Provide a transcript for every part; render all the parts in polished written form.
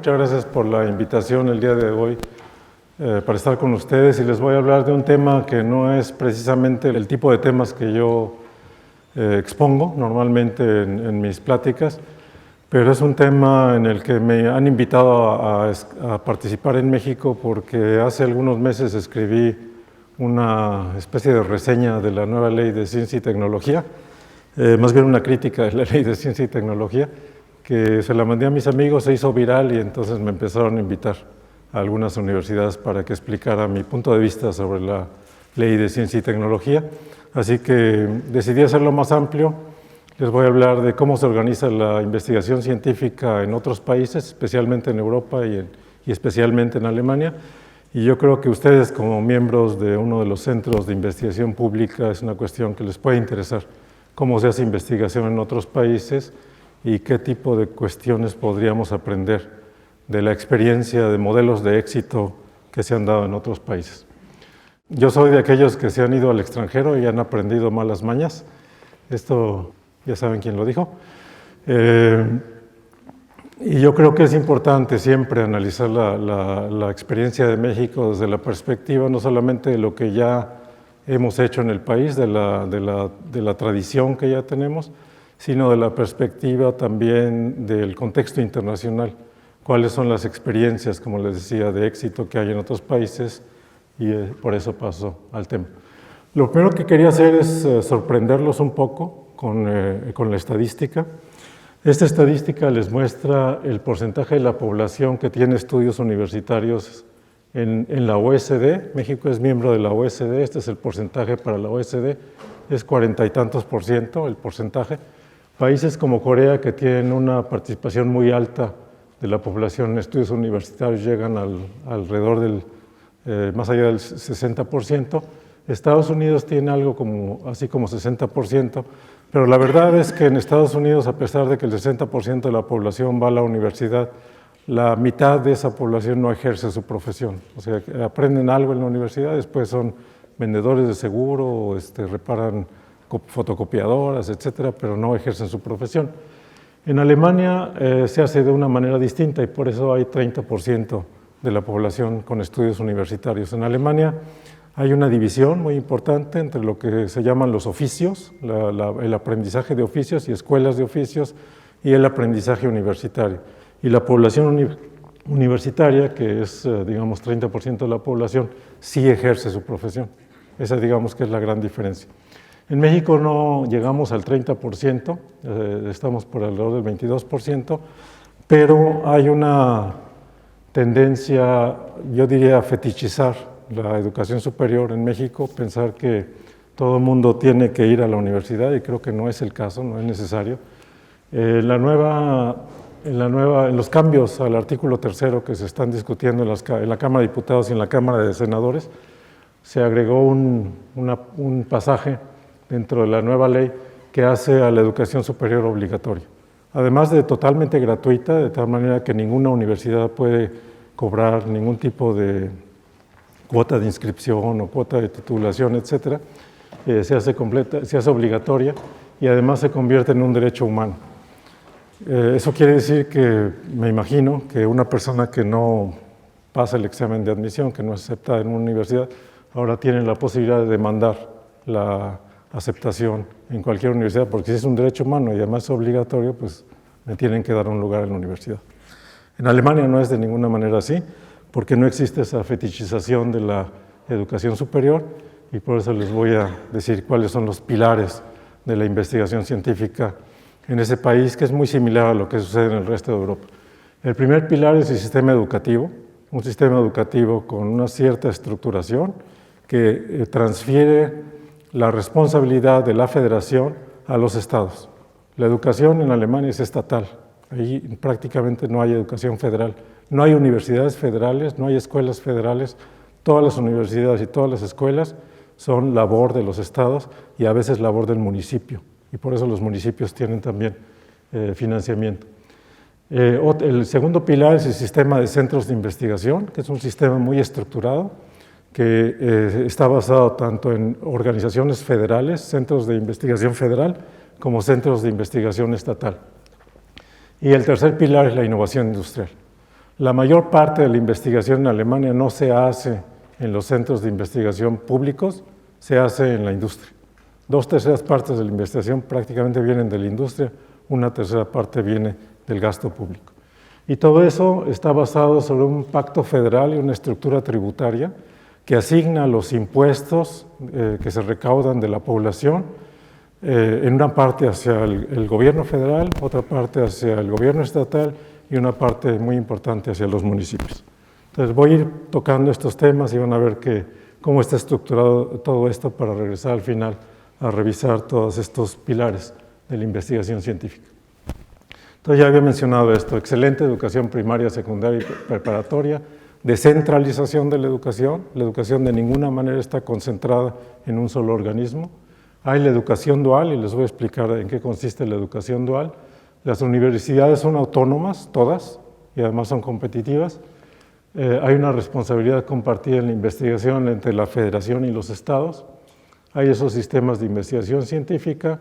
muchas gracias por la invitación el día de hoy para estar con ustedes, y les voy a hablar de un tema que no es precisamente el tipo de temas que yo expongo normalmente en mis pláticas, pero es un tema en el que me han invitado a participar en México porque hace algunos meses escribí una especie de reseña de la nueva Ley de Ciencia y Tecnología, más bien una crítica de la Ley de Ciencia y Tecnología, que se la mandé a mis amigos, se hizo viral y entonces me empezaron a invitar a algunas universidades para que explicara mi punto de vista sobre la Ley de Ciencia y Tecnología. Así que decidí hacerlo más amplio. Les voy a hablar de cómo se organiza la investigación científica en otros países, especialmente en Europa y especialmente en Alemania. Y yo creo que ustedes, como miembros de uno de los centros de investigación pública, es una cuestión que les puede interesar, cómo se hace investigación en otros países y qué tipo de cuestiones podríamos aprender de la experiencia de modelos de éxito que se han dado en otros países. Yo soy de aquellos que se han ido al extranjero y han aprendido malas mañas. Esto ya saben quién lo dijo. Y yo creo que es importante siempre analizar la experiencia de México desde la perspectiva no solamente de lo que ya hemos hecho en el país, de la tradición que ya tenemos, sino de la perspectiva también del contexto internacional. Cuáles son las experiencias, como les decía, de éxito que hay en otros países, y por eso paso al tema. Lo primero que quería hacer es sorprenderlos un poco con la estadística. Esta estadística les muestra el porcentaje de la población que tiene estudios universitarios en la OECD. México es miembro de la OECD, este es el porcentaje para la OECD, es 40 y tantos % el porcentaje. Países como Corea, que tienen una participación muy alta de la población en estudios universitarios, llegan alrededor del más allá del 60%. Estados Unidos tiene algo así como 60%, pero la verdad es que en Estados Unidos, a pesar de que el 60% de la población va a la universidad, la mitad de esa población no ejerce su profesión. O sea, aprenden algo en la universidad, después son vendedores de seguro, reparan fotocopiadoras, etcétera, pero no ejercen su profesión. En Alemania se hace de una manera distinta y por eso hay 30% de la población con estudios universitarios. En Alemania hay una división muy importante entre lo que se llaman los oficios, el aprendizaje de oficios y escuelas de oficios, y el aprendizaje universitario. Y la población universitaria, que es, digamos, 30% de la población, sí ejerce su profesión. Esa, digamos, que es la gran diferencia. En México no llegamos al 30%, estamos por alrededor del 22%, pero hay una tendencia, yo diría, a fetichizar la educación superior en México, pensar que todo el mundo tiene que ir a la universidad, y creo que no es el caso, no es necesario. En los cambios al artículo 3º que se están discutiendo en la Cámara de Diputados y en la Cámara de Senadores, se agregó un pasaje dentro de la nueva ley que hace a la educación superior obligatoria. Además de totalmente gratuita, de tal manera que ninguna universidad puede cobrar ningún tipo de cuota de inscripción o cuota de titulación, etcétera, se hace obligatoria y además se convierte en un derecho humano. Eso quiere decir que, me imagino, que una persona que no pasa el examen de admisión, que no es aceptada en una universidad, ahora tiene la posibilidad de demandar la aceptación en cualquier universidad, porque si es un derecho humano y además es obligatorio, pues me tienen que dar un lugar en la universidad. En Alemania no es de ninguna manera así, porque no existe esa fetichización de la educación superior, y por eso les voy a decir cuáles son los pilares de la investigación científica en ese país, que es muy similar a lo que sucede en el resto de Europa. El primer pilar es el sistema educativo, un sistema educativo con una cierta estructuración que transfiere la responsabilidad de la federación a los estados. La educación en Alemania es estatal, ahí prácticamente no hay educación federal, no hay universidades federales, no hay escuelas federales, todas las universidades y todas las escuelas son labor de los estados y a veces labor del municipio, y por eso los municipios tienen también financiamiento. El segundo pilar es el sistema de centros de investigación, que es un sistema muy estructurado, que está basado tanto en organizaciones federales, centros de investigación federal, como centros de investigación estatal. Y el tercer pilar es la innovación industrial. La mayor parte de la investigación en Alemania no se hace en los centros de investigación públicos, se hace en la industria. 2/3 partes de la investigación prácticamente vienen de la industria, 1/3 parte viene del gasto público. Y todo eso está basado sobre un pacto federal y una estructura tributaria que asigna los impuestos que se recaudan de la población en una parte hacia el gobierno federal, otra parte hacia el gobierno estatal y una parte muy importante hacia los municipios. Entonces voy a ir tocando estos temas y van a ver cómo está estructurado todo esto para regresar al final a revisar todos estos pilares de la investigación científica. Entonces ya había mencionado esto: excelente educación primaria, secundaria y preparatoria, descentralización de la educación de ninguna manera está concentrada en un solo organismo. Hay la educación dual y les voy a explicar en qué consiste la educación dual. Las universidades son autónomas, todas, y además son competitivas. Hay una responsabilidad compartida en la investigación entre la federación y los estados. Hay esos sistemas de investigación científica,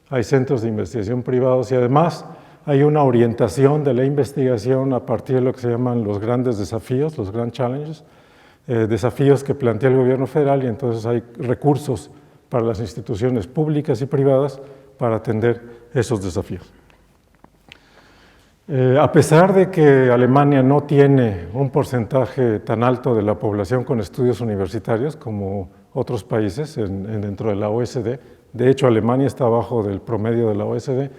hay centros de investigación privados y además hay una orientación de la investigación a partir de lo que se llaman los grandes desafíos, los grand challenges, desafíos que plantea el gobierno federal, y entonces hay recursos para las instituciones públicas y privadas para atender esos desafíos. A pesar de que Alemania no tiene un porcentaje tan alto de la población con estudios universitarios como otros países dentro de la OECD, de hecho Alemania está abajo del promedio de la OECD,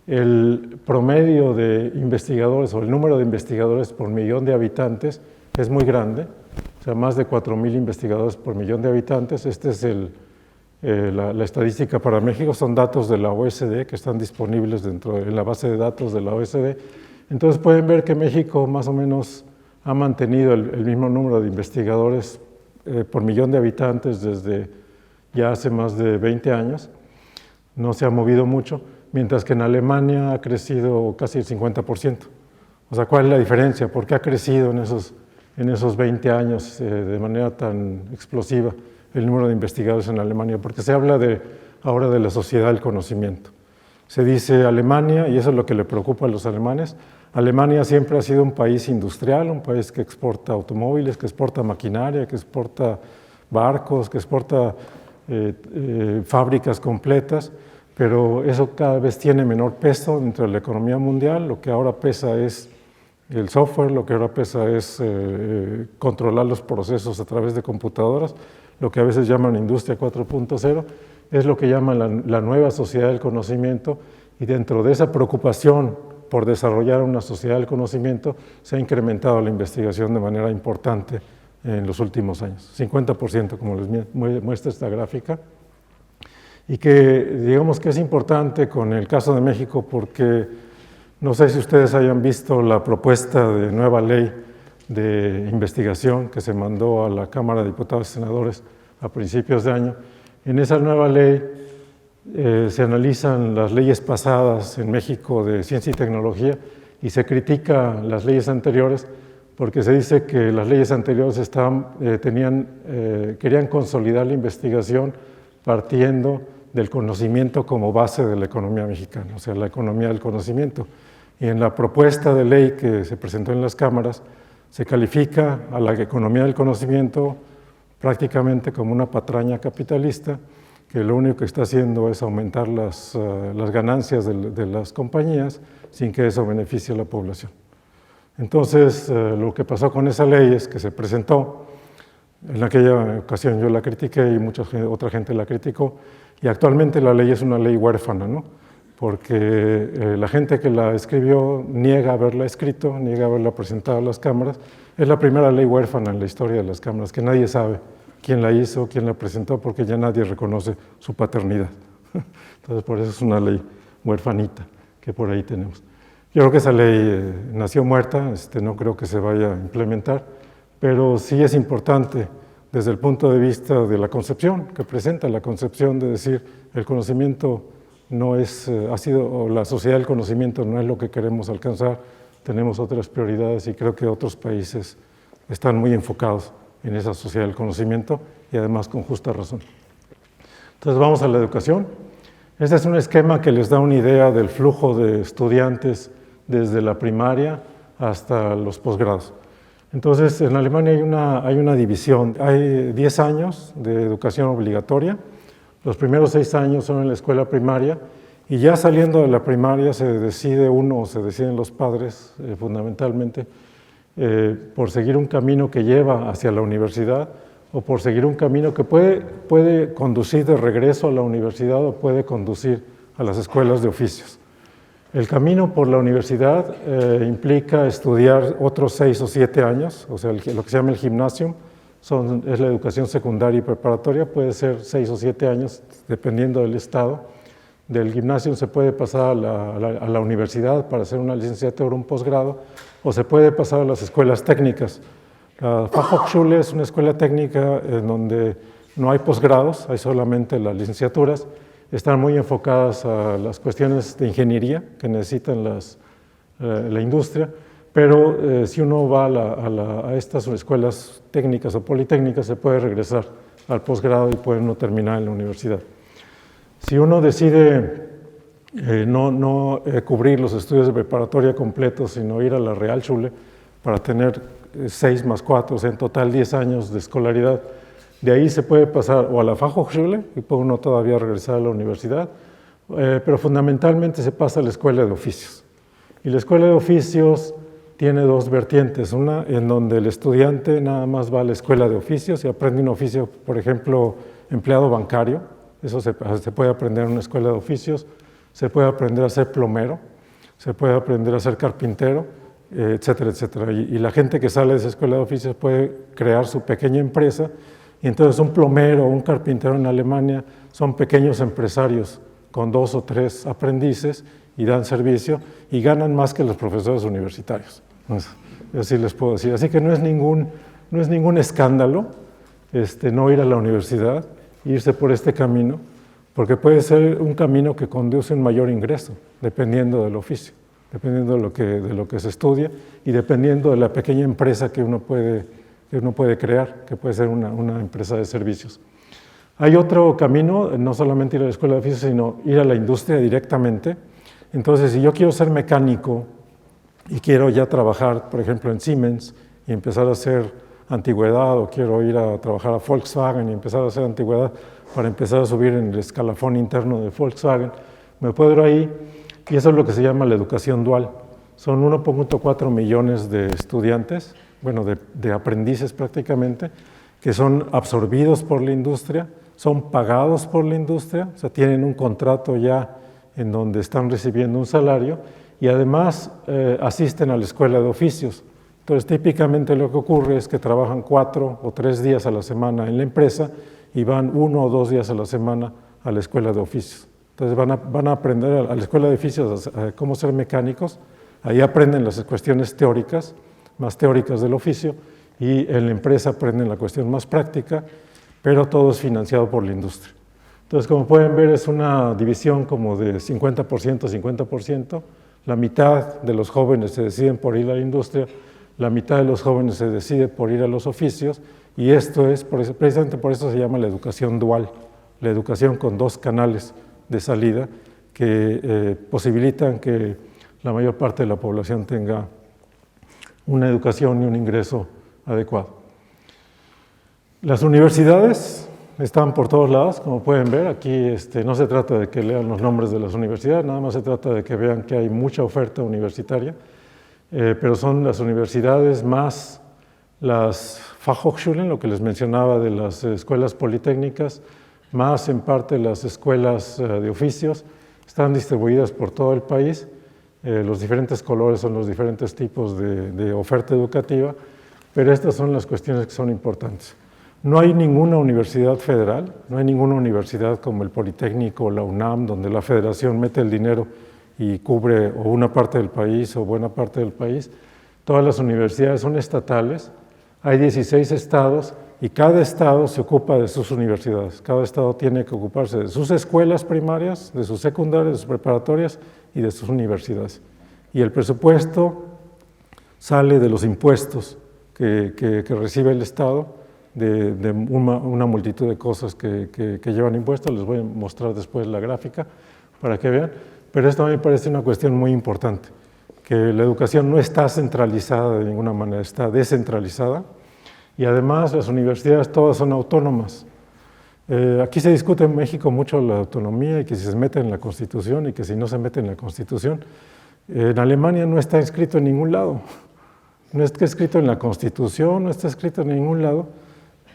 el promedio de investigadores o el número de investigadores por millón de habitantes es muy grande, o sea, más de 4,000 investigadores por millón de habitantes. Esta es la estadística para México, son datos de la OECD que están disponibles en la base de datos de la OECD. Entonces pueden ver que México más o menos ha mantenido el mismo número de investigadores por millón de habitantes desde ya hace más de 20 años, no se ha movido mucho, mientras que en Alemania ha crecido casi el 50%. O sea, ¿cuál es la diferencia? ¿Por qué ha crecido en esos 20 años de manera tan explosiva el número de investigadores en Alemania? Porque se habla ahora de la sociedad del conocimiento. Se dice Alemania, y eso es lo que le preocupa a los alemanes, Alemania siempre ha sido un país industrial, un país que exporta automóviles, que exporta maquinaria, que exporta barcos, que exporta fábricas completas, pero eso cada vez tiene menor peso dentro de la economía mundial. Lo que ahora pesa es el software, lo que ahora pesa es controlar los procesos a través de computadoras, lo que a veces llaman industria 4.0, es lo que llaman la nueva sociedad del conocimiento, y dentro de esa preocupación por desarrollar una sociedad del conocimiento se ha incrementado la investigación de manera importante en los últimos años, 50% como les muestra esta gráfica, y que digamos que es importante con el caso de México porque no sé si ustedes hayan visto la propuesta de nueva ley de investigación que se mandó a la Cámara de Diputados y Senadores a principios de año. En esa nueva ley se analizan las leyes pasadas en México de ciencia y tecnología y se critica las leyes anteriores porque se dice que las leyes anteriores querían consolidar la investigación partiendo del conocimiento como base de la economía mexicana, o sea, la economía del conocimiento. Y en la propuesta de ley que se presentó en las cámaras se califica a la economía del conocimiento prácticamente como una patraña capitalista que lo único que está haciendo es aumentar las ganancias de las compañías sin que eso beneficie a la población. Entonces, lo que pasó con esa ley es que se presentó, en aquella ocasión yo la critiqué y otra gente la criticó, y actualmente la ley es una ley huérfana, ¿no? Porque la gente que la escribió niega haberla escrito, niega haberla presentado a las cámaras. Es la primera ley huérfana en la historia de las cámaras, que nadie sabe quién la hizo, quién la presentó, porque ya nadie reconoce su paternidad. Entonces, por eso es una ley huérfanita que por ahí tenemos. Yo creo que esa ley nació muerta, no creo que se vaya a implementar, pero sí es importante desde el punto de vista de la concepción que presenta, la concepción de decir el conocimiento no es, o la sociedad del conocimiento no es lo que queremos alcanzar, tenemos otras prioridades y creo que otros países están muy enfocados en esa sociedad del conocimiento y además con justa razón. Entonces vamos a la educación. Este es un esquema que les da una idea del flujo de estudiantes desde la primaria hasta los posgrados. Entonces, en Alemania hay una división. Hay 10 años de educación obligatoria. Los primeros 6 años son en la escuela primaria y ya saliendo de la primaria se decide uno o se deciden los padres fundamentalmente por seguir un camino que lleva hacia la universidad o por seguir un camino que puede conducir de regreso a la universidad o puede conducir a las escuelas de oficios. El camino por la universidad implica estudiar otros 6 o 7 años, o sea, lo que se llama el gymnasium, es la educación secundaria y preparatoria, puede ser 6 o 7 años, dependiendo del estado. Del gymnasium se puede pasar a la universidad para hacer una licenciatura o un posgrado, o se puede pasar a las escuelas técnicas. La Fachhochschule es una escuela técnica en donde no hay posgrados, hay solamente las licenciaturas. Están muy enfocadas a las cuestiones de ingeniería que necesitan la industria, pero si uno va a estas escuelas técnicas o politécnicas se puede regresar al posgrado y puede uno terminar en la universidad. Si uno decide no cubrir los estudios de preparatoria completos, sino ir a la Realschule para tener 6 más 4, o sea, en total 10 años de escolaridad, de ahí se puede pasar o a la Fachhochschule y puede uno todavía regresar a la universidad, pero fundamentalmente se pasa a la escuela de oficios. Y la escuela de oficios tiene 2 vertientes, una en donde el estudiante nada más va a la escuela de oficios y aprende un oficio, por ejemplo, empleado bancario, eso se puede aprender en una escuela de oficios, se puede aprender a ser plomero, se puede aprender a ser carpintero, etcétera, etcétera. Y la gente que sale de esa escuela de oficios puede crear su pequeña empresa. Y entonces un plomero o un carpintero en Alemania son pequeños empresarios con 2 o 3 aprendices y dan servicio y ganan más que los profesores universitarios. Así les puedo decir. Así que no es ningún escándalo no ir a la universidad, irse por este camino, porque puede ser un camino que conduce a un mayor ingreso, dependiendo del oficio, dependiendo de lo que se estudia y dependiendo de la pequeña empresa que uno puede crear, que puede ser una empresa de servicios. Hay otro camino, no solamente ir a la escuela de oficios, sino ir a la industria directamente. Entonces, si yo quiero ser mecánico y quiero ya trabajar, por ejemplo, en Siemens y empezar a hacer antigüedad, o quiero ir a trabajar a Volkswagen y empezar a hacer antigüedad para empezar a subir en el escalafón interno de Volkswagen, me puedo ir ahí, y eso es lo que se llama la educación dual. Son 1.4 millones de estudiantes, bueno, de aprendices prácticamente, que son absorbidos por la industria, son pagados por la industria, o sea, tienen un contrato ya en donde están recibiendo un salario y además asisten a la escuela de oficios. Entonces, típicamente lo que ocurre es que trabajan 4 o 3 días a la semana en la empresa y van 1 o 2 días a la semana a la escuela de oficios. Entonces, van a aprender a la escuela de oficios a cómo ser mecánicos, ahí aprenden las cuestiones teóricas, más teóricas del oficio, y en la empresa aprenden la cuestión más práctica, pero todo es financiado por la industria. Entonces, como pueden ver, es una división como de 50%, 50%. La mitad de los jóvenes se deciden por ir a la industria, la mitad de los jóvenes se decide por ir a los oficios, y esto es, precisamente por eso se llama la educación dual, la educación con 2 canales de salida que posibilitan que la mayor parte de la población tenga una educación y un ingreso adecuado. Las universidades están por todos lados, como pueden ver. Aquí no se trata de que lean los nombres de las universidades, nada más se trata de que vean que hay mucha oferta universitaria, pero son las universidades más las Fachhochschulen, lo que les mencionaba de las escuelas politécnicas, más en parte las escuelas de oficios, están distribuidas por todo el país. Los diferentes colores son los diferentes tipos de oferta educativa, pero estas son las cuestiones que son importantes. No hay ninguna universidad federal, no hay ninguna universidad como el Politécnico o la UNAM, donde la federación mete el dinero y cubre o una parte del país o buena parte del país. Todas las universidades son estatales, hay 16 estados y cada estado se ocupa de sus universidades. Cada estado tiene que ocuparse de sus escuelas primarias, de sus secundarias, de sus preparatorias y de sus universidades. Y el presupuesto sale de los impuestos que recibe el estado, de una multitud de cosas que llevan impuestos. Les voy a mostrar después la gráfica para que vean, pero esto a mí me parece una cuestión muy importante, que la educación no está centralizada de ninguna manera, está descentralizada, y además las universidades todas son autónomas. Aquí se discute en México mucho la autonomía y que si se mete en la Constitución y que si no se mete en la Constitución. En Alemania no está escrito en ningún lado, no está escrito en la Constitución, no está escrito en ningún lado,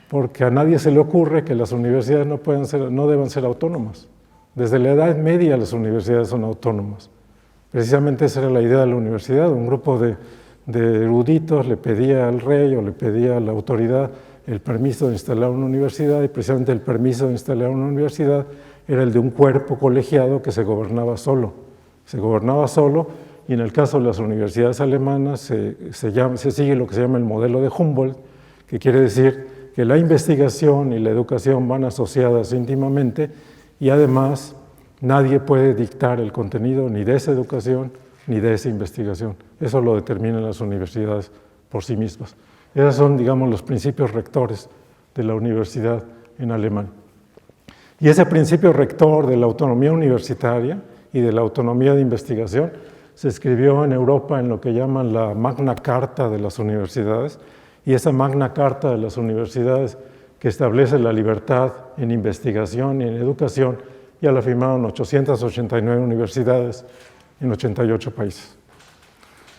porque a nadie se le ocurre que las universidades no deben ser autónomas. Desde la Edad Media las universidades son autónomas. Precisamente esa era la idea de la universidad. Un grupo de eruditos le pedía al rey o le pedía a la autoridad el permiso de instalar una universidad, y precisamente el permiso de instalar una universidad era el de un cuerpo colegiado que se gobernaba solo. Se gobernaba solo, y en el caso de las universidades alemanas se sigue lo que se llama el modelo de Humboldt, que quiere decir que la investigación y la educación van asociadas íntimamente, y además nadie puede dictar el contenido ni de esa educación ni de esa investigación. Eso lo determinan las universidades por sí mismas. Esos son, digamos, los principios rectores de la universidad en Alemania. Y ese principio rector de la autonomía universitaria y de la autonomía de investigación se escribió en Europa en lo que llaman la Magna Carta de las universidades, y esa Magna Carta de las universidades que establece la libertad en investigación y en educación, ya la firmaron 889 universidades en 88 países.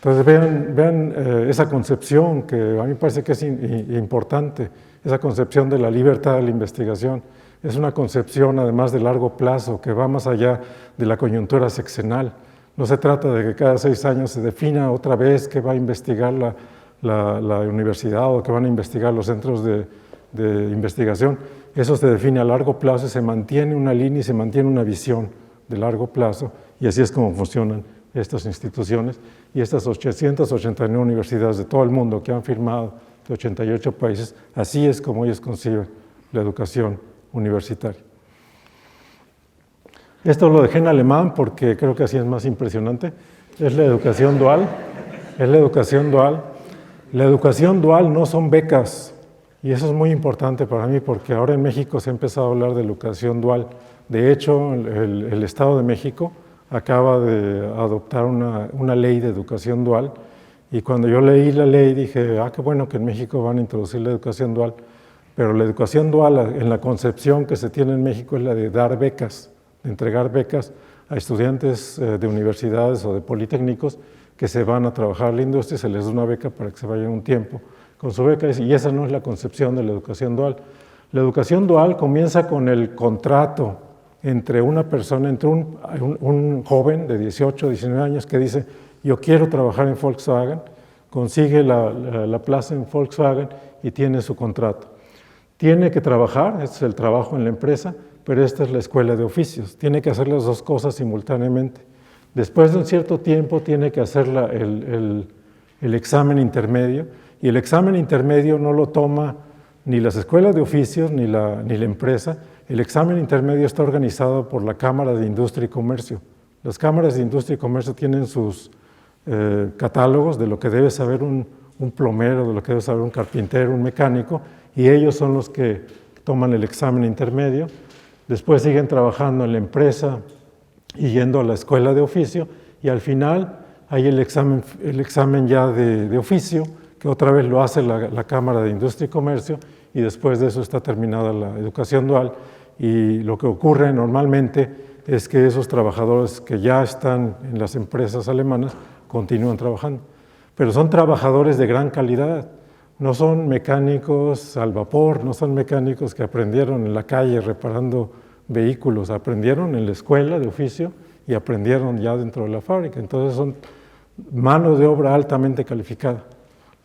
Entonces vean esa concepción que a mí me parece que es importante, esa concepción de la libertad de la investigación. Es una concepción además de largo plazo que va más allá de la coyuntura sexenal. No se trata de que cada 6 años se defina otra vez qué va a investigar la universidad o qué van a investigar los centros de investigación. Eso se define a largo plazo y se mantiene una línea y se mantiene una visión de largo plazo, y así es como funcionan estas instituciones y estas 889 universidades de todo el mundo que han firmado de 88 países. Así es como ellos conciben la educación universitaria. Esto lo dejé en alemán porque creo que así es más impresionante. Es la educación dual. Es la educación dual. La educación dual no son becas, y eso es muy importante para mí porque ahora en México se ha empezado a hablar de educación dual. De hecho, el Estado de México acaba de adoptar una ley de educación dual, y cuando yo leí la ley dije, qué bueno que en México van a introducir la educación dual, pero la educación dual en la concepción que se tiene en México es la de dar becas, de entregar becas a estudiantes de universidades o de politécnicos que se van a trabajar a la industria y se les da una beca para que se vayan un tiempo con su beca, y esa no es la concepción de la educación dual. La educación dual comienza con el contrato entre una persona, entre un joven de 18, 19 años que dice, yo quiero trabajar en Volkswagen, consigue la plaza en Volkswagen y tiene su contrato. Tiene que trabajar, este es el trabajo en la empresa, pero esta es la escuela de oficios, tiene que hacer las dos cosas simultáneamente. Después de un cierto tiempo tiene que hacer el examen intermedio, y el examen intermedio no lo toma ni las escuelas de oficios ni la empresa. El examen intermedio está organizado por la Cámara de Industria y Comercio. Las cámaras de Industria y Comercio tienen sus catálogos de lo que debe saber un plomero, de lo que debe saber un carpintero, un mecánico, y ellos son los que toman el examen intermedio. Después siguen trabajando en la empresa y yendo a la escuela de oficio, y al final hay el examen ya de oficio, que otra vez lo hace la Cámara de Industria y Comercio, y después de eso está terminada la educación dual. Y lo que ocurre normalmente es que esos trabajadores que ya están en las empresas alemanas continúan trabajando, pero son trabajadores de gran calidad, no son mecánicos al vapor, no son mecánicos que aprendieron en la calle reparando vehículos, aprendieron en la escuela de oficio y aprendieron ya dentro de la fábrica. Entonces son mano de obra altamente calificada.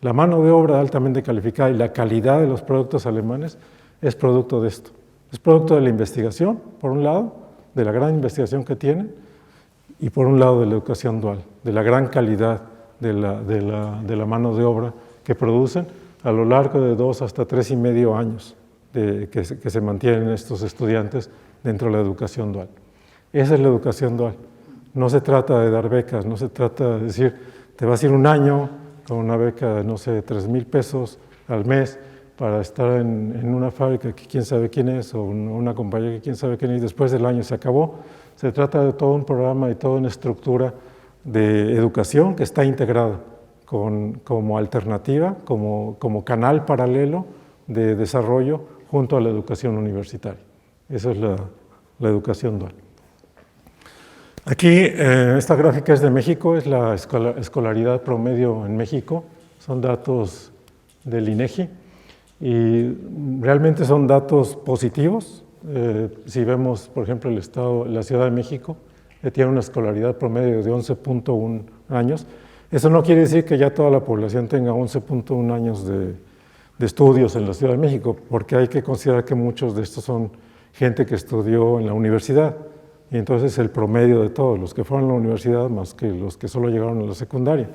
La mano de obra altamente calificada y la calidad de los productos alemanes es producto de esto. Es producto de la investigación, por un lado, de la gran investigación que tienen, y por un lado de la educación dual, de la gran calidad de la mano de obra que producen a lo largo de 2 hasta 3,5 años que se mantienen estos estudiantes dentro de la educación dual. Esa es la educación dual. No se trata de dar becas, no se trata de decir, te vas a ir un año con una beca de, no sé, 3,000 pesos al mes para estar en una fábrica que quién sabe quién es, o una compañía que quién sabe quién es, y después del año se acabó. Se trata de todo un programa y toda una estructura de educación que está integrada como alternativa, como canal paralelo de desarrollo junto a la educación universitaria. Esa es la educación dual. Aquí, esta gráfica es de México, es la escolaridad promedio en México, son datos del INEGI y realmente son datos positivos. Si vemos, por ejemplo, la Ciudad de México, que tiene una escolaridad promedio de 11.1 años. Eso no quiere decir que ya toda la población tenga 11.1 años de estudios en la Ciudad de México, porque hay que considerar que muchos de estos son gente que estudió en la universidad, y entonces el promedio de todos los que fueron a la universidad más que los que solo llegaron a la secundaria.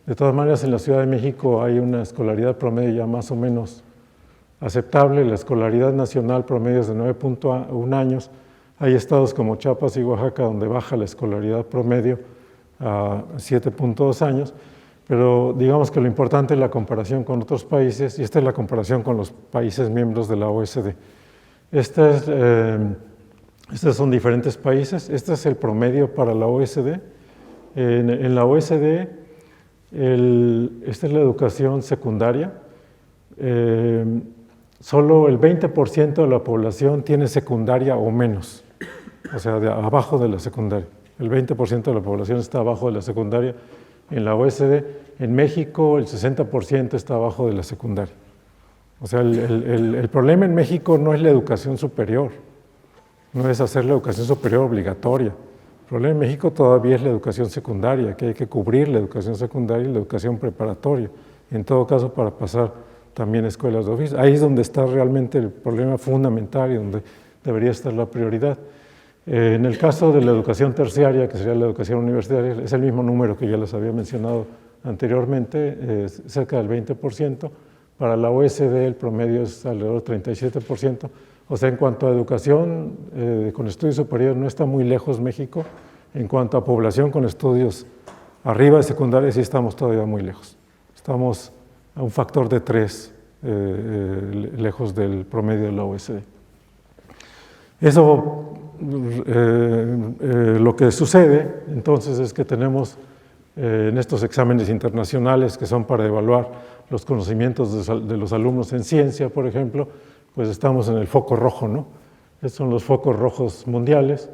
De todas maneras, en la Ciudad de México hay una escolaridad promedio ya más o menos aceptable. La escolaridad nacional promedio es de 9.1 años. Hay estados como Chiapas y Oaxaca donde baja la escolaridad promedio a 7.2 años, pero digamos que lo importante es la comparación con otros países, y esta es la comparación con los países miembros de la OECD. Estos son diferentes países. Este es el promedio para la OECD. En la OECD, esta es la educación secundaria. Solo el 20% de la población tiene secundaria o menos, o sea, abajo de la secundaria. El 20% de la población está abajo de la secundaria en la OECD. En México, el 60% está abajo de la secundaria. O sea, el problema en México no es la educación superior, no es hacer la educación superior obligatoria. El problema en México todavía es la educación secundaria, que hay que cubrir la educación secundaria y la educación preparatoria, en todo caso para pasar también a escuelas de oficio. Ahí es donde está realmente el problema fundamental y donde debería estar la prioridad. En el caso de la educación terciaria, que sería la educación universitaria, es el mismo número que ya les había mencionado anteriormente, cerca del 20%. Para la OECD el promedio es alrededor del 37%. O sea, en cuanto a educación con estudios superiores no está muy lejos México. En cuanto a población con estudios arriba de secundaria sí estamos todavía muy lejos. Estamos a un factor de 3 lejos del promedio de la OECD. Eso, lo que sucede entonces es que tenemos en estos exámenes internacionales que son para evaluar los conocimientos de los alumnos en ciencia, por ejemplo, pues estamos en el foco rojo, ¿no? Estos son los focos rojos mundiales.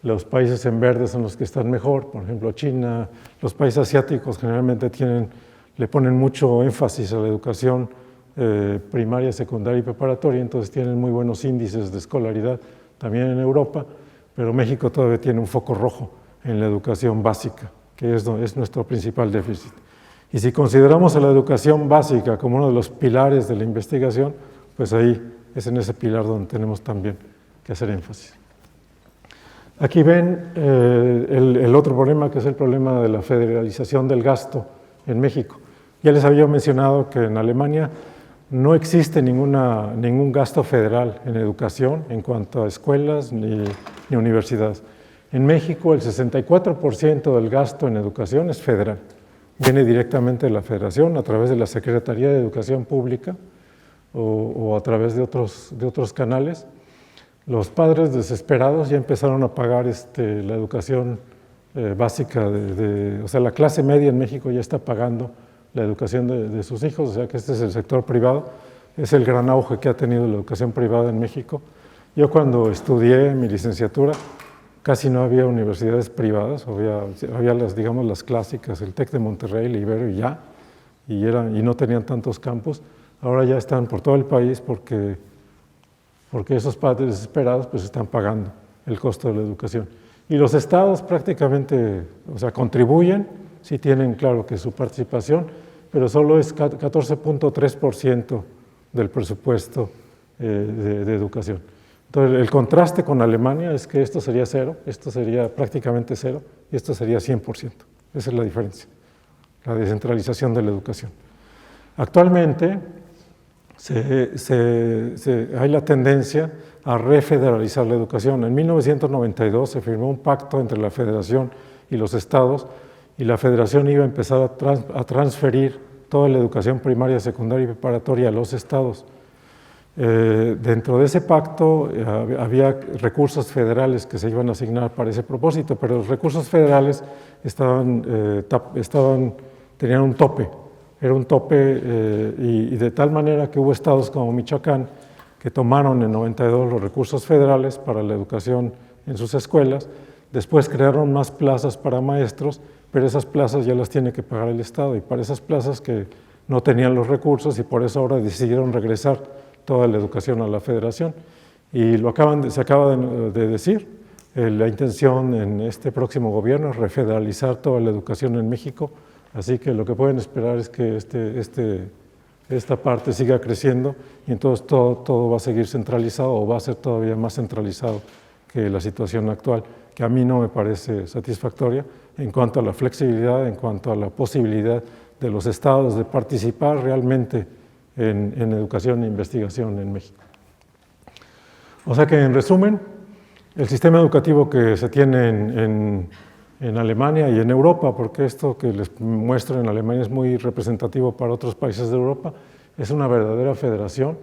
Los países en verde son los que están mejor, por ejemplo China. Los países asiáticos generalmente le ponen mucho énfasis a la educación primaria, secundaria y preparatoria, entonces tienen muy buenos índices de escolaridad también en Europa, pero México todavía tiene un foco rojo en la educación básica, que es nuestro principal déficit. Y si consideramos a la educación básica como uno de los pilares de la investigación, pues ahí es en ese pilar donde tenemos también que hacer énfasis. Aquí ven el otro problema, que es el problema de la federalización del gasto en México. Ya les había mencionado que en Alemania no existe ningún gasto federal en educación en cuanto a escuelas ni universidades. En México el 64% del gasto en educación es federal. Viene directamente de la Federación a través de la Secretaría de Educación Pública o a través de otros canales. Los padres desesperados ya empezaron a pagar la educación básica, o sea, la clase media en México ya está pagando la educación de sus hijos, o sea que este es el sector privado, es el gran auge que ha tenido la educación privada en México. Yo cuando estudié mi licenciatura casi no había universidades privadas, había las clásicas, el TEC de Monterrey, el Ibero y ya, y no tenían tantos campus. Ahora ya están por todo el país porque esos padres desesperados pues están pagando el costo de la educación. Y los estados prácticamente, o sea, contribuyen, sí tienen claro que su participación, pero solo es 14.3% del presupuesto de educación. Entonces, el contraste con Alemania es que esto sería cero, esto sería prácticamente cero, y esto sería 100%. Esa es la diferencia, la descentralización de la educación. Actualmente hay la tendencia a refederalizar la educación. En 1992 se firmó un pacto entre la Federación y los estados, y la Federación iba a empezar a transferir toda la educación primaria, secundaria y preparatoria a los estados. Dentro de ese pacto había recursos federales que se iban a asignar para ese propósito, pero los recursos federales tenían un tope. Era un tope y de tal manera que hubo estados como Michoacán que tomaron en 92 los recursos federales para la educación en sus escuelas. Después crearon más plazas para maestros, pero esas plazas ya las tiene que pagar el Estado, y para esas plazas que no tenían los recursos, y por eso ahora decidieron regresar toda la educación a la federación. Y se acaba de decir, la intención en este próximo gobierno es refederalizar toda la educación en México, así que lo que pueden esperar es que esta parte siga creciendo, y entonces todo va a seguir centralizado, o va a ser todavía más centralizado que la situación actual, que a mí no me parece satisfactoria en cuanto a la flexibilidad, en cuanto a la posibilidad de los estados de participar realmente en educación e investigación en México. O sea que, en resumen, el sistema educativo que se tiene en Alemania y en Europa, porque esto que les muestro en Alemania es muy representativo para otros países de Europa, es una verdadera federación.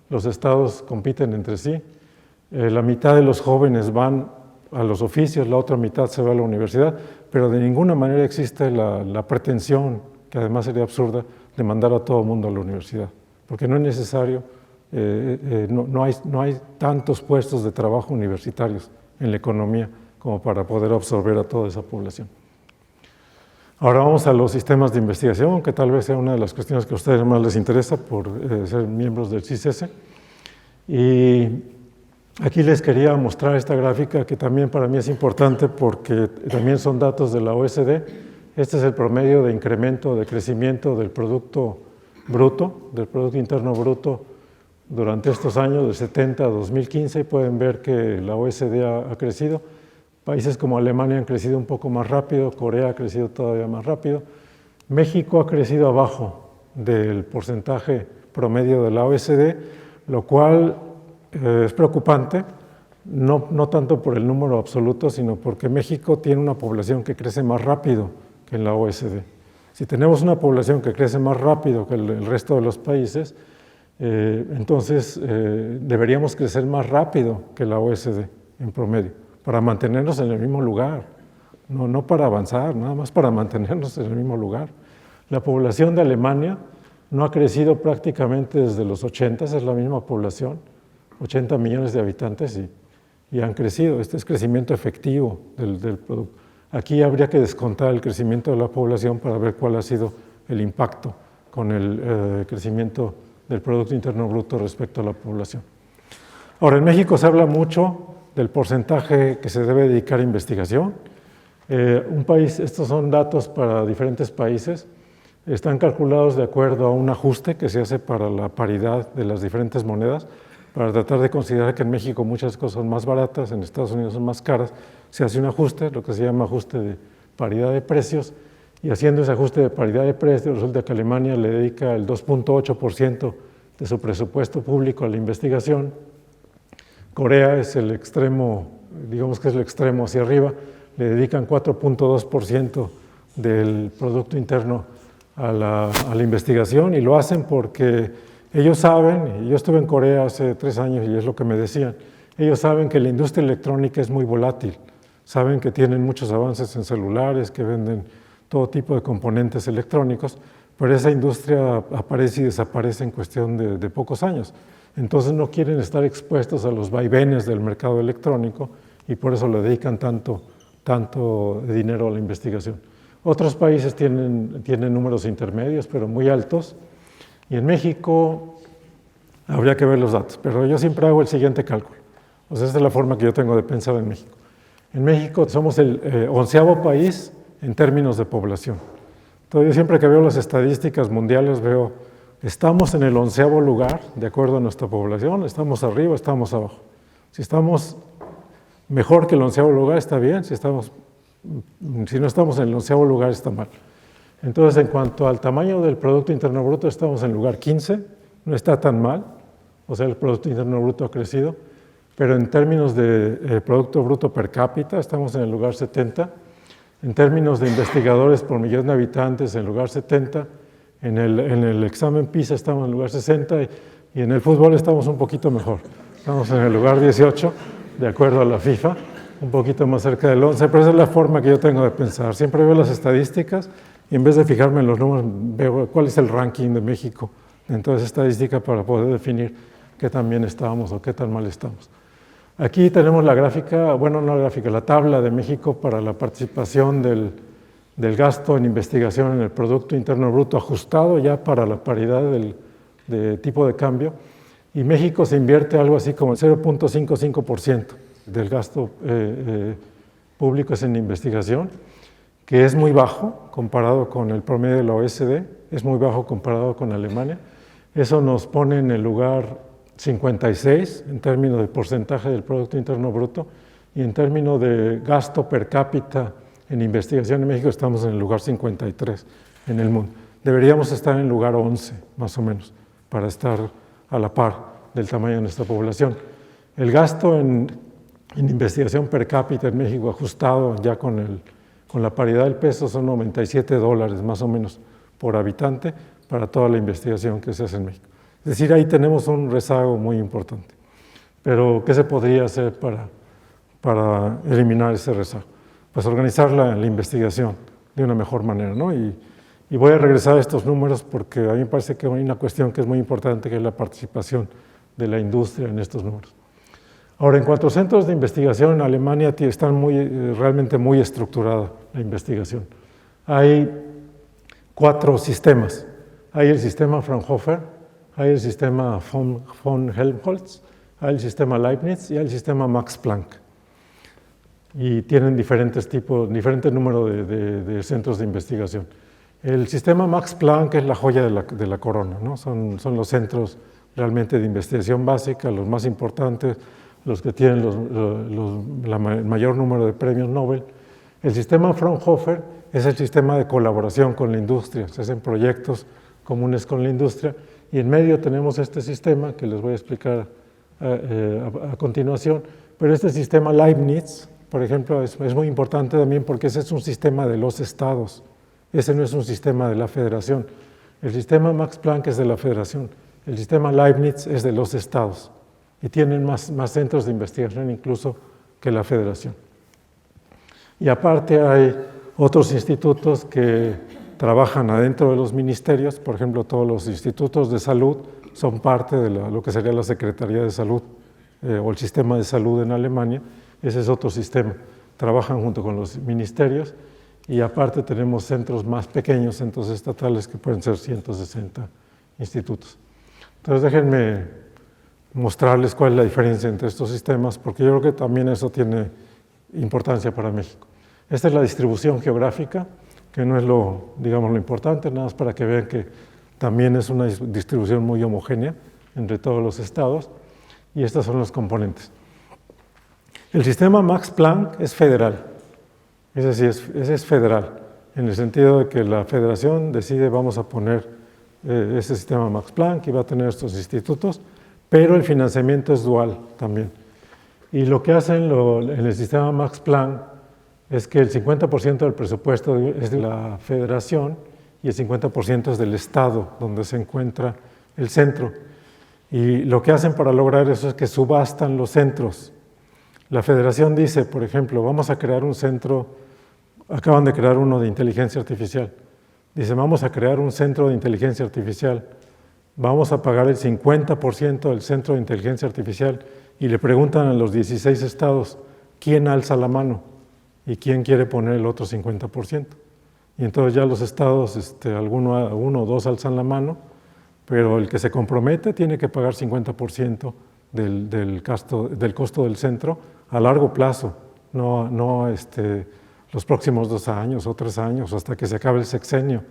Los estados compiten entre sí. La mitad de los jóvenes van a los oficios, la otra mitad se va a la universidad, pero de ninguna manera existe la pretensión, que además sería absurda, de mandar a todo el mundo a la universidad, porque no es necesario, no hay tantos puestos de trabajo universitarios en la economía como para poder absorber a toda esa población. Ahora vamos a los sistemas de investigación, que tal vez sea una de las cuestiones que a ustedes más les interesa por ser miembros del CISS. Y aquí les quería mostrar esta gráfica, que también para mí es importante porque también son datos de la OECD. Este es el promedio de incremento, de crecimiento del Producto Bruto, del Producto Interno Bruto, durante estos años, de 70 a 2015, y pueden ver que la OECD ha crecido. Países como Alemania han crecido un poco más rápido, Corea ha crecido todavía más rápido. México ha crecido abajo del porcentaje promedio de la OECD, lo cual es preocupante, no tanto por el número absoluto, sino porque México tiene una población que crece más rápido que en la OECD. Si tenemos una población que crece más rápido que el resto de los países, entonces deberíamos crecer más rápido que la OECD en promedio, para mantenernos en el mismo lugar, no para avanzar, nada más para mantenernos en el mismo lugar. La población de Alemania no ha crecido prácticamente desde los 80, es la misma población, 80 millones de habitantes, y han crecido. Este es crecimiento efectivo del producto. Aquí habría que descontar el crecimiento de la población para ver cuál ha sido el impacto con el crecimiento del Producto Interno Bruto respecto a la población. Ahora, en México se habla mucho del porcentaje que se debe dedicar a investigación. Estos son datos para diferentes países, están calculados de acuerdo a un ajuste que se hace para la paridad de las diferentes monedas, para tratar de considerar que en México muchas cosas son más baratas, en Estados Unidos son más caras. Se hace un ajuste, lo que se llama ajuste de paridad de precios, y haciendo ese ajuste de paridad de precios resulta que Alemania le dedica el 2.8% de su presupuesto público a la investigación. Corea es el extremo, digamos que es el extremo hacia arriba, le dedican 4.2% del Producto Interno a la investigación, y lo hacen porque ellos saben, y yo estuve en Corea hace 3 años y es lo que me decían, ellos saben que la industria electrónica es muy volátil, saben que tienen muchos avances en celulares, que venden todo tipo de componentes electrónicos, pero esa industria aparece y desaparece en cuestión de pocos años. Entonces no quieren estar expuestos a los vaivenes del mercado electrónico, y por eso le dedican tanto dinero a la investigación. Otros países tienen números intermedios, pero muy altos, y en México habría que ver los datos, pero yo siempre hago el siguiente cálculo. O sea, esta es la forma que yo tengo de pensar en México. En México somos el 11º país en términos de población. Entonces, yo siempre que veo las estadísticas mundiales veo, estamos en el 11º lugar de acuerdo a nuestra población, estamos arriba, estamos abajo. Si estamos mejor que el 11º lugar está bien, si no estamos en el 11º lugar está mal. Entonces, en cuanto al tamaño del Producto Interno Bruto, estamos en el lugar 15, no está tan mal, o sea, el Producto Interno Bruto ha crecido, pero en términos de Producto Bruto per cápita estamos en el lugar 70, en términos de investigadores por millón de habitantes en el lugar 70, en el examen PISA estamos en el lugar 60, Y en el fútbol estamos un poquito mejor. Estamos en el lugar 18, de acuerdo a la FIFA, un poquito más cerca del 11, pero esa es la forma que yo tengo de pensar. Siempre veo las estadísticas y en vez de fijarme en los números, veo cuál es el ranking de México en toda esa estadística para poder definir qué tan bien estamos o qué tan mal estamos. Aquí tenemos la gráfica, bueno, no la gráfica, la tabla de México para la participación del gasto en investigación en el Producto Interno Bruto ajustado ya para la paridad de tipo de cambio. Y México se invierte algo así como el 0.55% del gasto público es en investigación, que es muy bajo comparado con el promedio de la OECD, es muy bajo comparado con Alemania. Eso nos pone en el lugar 56 en términos de porcentaje del Producto Interno Bruto y en términos de gasto per cápita en investigación en México estamos en el lugar 53 en el mundo. Deberíamos estar en el lugar 11 más o menos para estar a la par del tamaño de nuestra población. El gasto en investigación per cápita en México ajustado ya con la paridad del peso son $97 más o menos por habitante para toda la investigación que se hace en México. Es decir, ahí tenemos un rezago muy importante. Pero, ¿qué se podría hacer para eliminar ese rezago? Pues organizar la investigación de una mejor manera, ¿no? Y voy a regresar a estos números porque a mí me parece que hay una cuestión que es muy importante, que es la participación de la industria en estos números. Ahora, en cuanto a centros de investigación en Alemania, están realmente muy estructurada la investigación. Hay 4 sistemas. Hay el sistema Fraunhofer, hay el sistema von Helmholtz, hay el sistema Leibniz y hay el sistema Max Planck. Y tienen diferentes números de centros de investigación. El sistema Max Planck es la joya de la corona, ¿no? Son los centros realmente de investigación básica, los más importantes, los que tienen el mayor número de premios Nobel. El sistema Fraunhofer es el sistema de colaboración con la industria, se hacen proyectos comunes con la industria, y en medio tenemos este sistema que les voy a explicar a continuación, pero este sistema Leibniz, por ejemplo, es muy importante también porque ese es un sistema de los estados, ese no es un sistema de la federación. El sistema Max Planck es de la federación, el sistema Leibniz es de los estados y tienen más centros de investigación incluso que la federación. Y aparte hay otros institutos que trabajan adentro de los ministerios, por ejemplo, todos los institutos de salud son parte de lo que sería la Secretaría de Salud o el sistema de salud en Alemania, ese es otro sistema, trabajan junto con los ministerios y aparte tenemos centros más pequeños, centros estatales que pueden ser 160 institutos. Entonces déjenme mostrarles cuál es la diferencia entre estos sistemas, porque yo creo que también eso tiene importancia para México. Esta es la distribución geográfica, que no es lo importante, nada más para que vean que también es una distribución muy homogénea entre todos los estados, y estos son los componentes. El sistema Max Planck es federal, es decir, ese es federal, en el sentido de que la federación decide vamos a poner ese sistema Max Planck y va a tener estos institutos, pero el financiamiento es dual también. Y lo que hacen en el sistema Max Planck es que el 50% del presupuesto es de la federación y el 50% es del estado, donde se encuentra el centro. Y lo que hacen para lograr eso es que subastan los centros. La federación dice, por ejemplo, vamos a crear un centro, acaban de crear uno de inteligencia artificial. Dice, vamos a crear un centro de inteligencia artificial, vamos a pagar el 50% del centro de inteligencia artificial y le preguntan a los 16 estados, ¿quién alza la mano? ¿Y quién quiere poner el otro 50%? Y entonces ya los estados, uno o dos alzan la mano, pero el que se compromete tiene que pagar 50% del costo del centro a largo plazo, no los próximos 2 años o 3 años, hasta que se acabe el sexenio.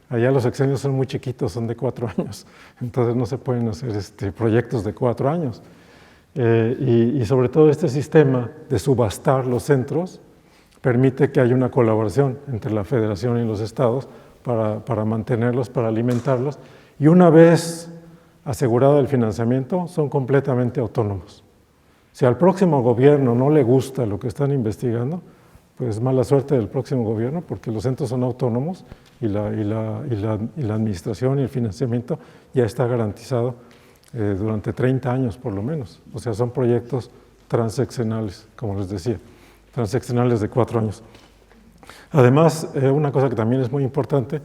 Allá los sexenios son muy chiquitos, son de 4 años, entonces no se pueden hacer proyectos de 4 años. Y sobre todo este sistema de subastar los centros permite que haya una colaboración entre la federación y los estados para mantenerlos, para alimentarlos, y una vez asegurado el financiamiento, son completamente autónomos. Si al próximo gobierno no le gusta lo que están investigando, pues mala suerte del próximo gobierno, porque los centros son autónomos y la administración y el financiamiento ya está garantizado durante 30 años por lo menos. O sea, son proyectos transeccionales, como les decía, transeccionales de 4 años. Además, una cosa que también es muy importante,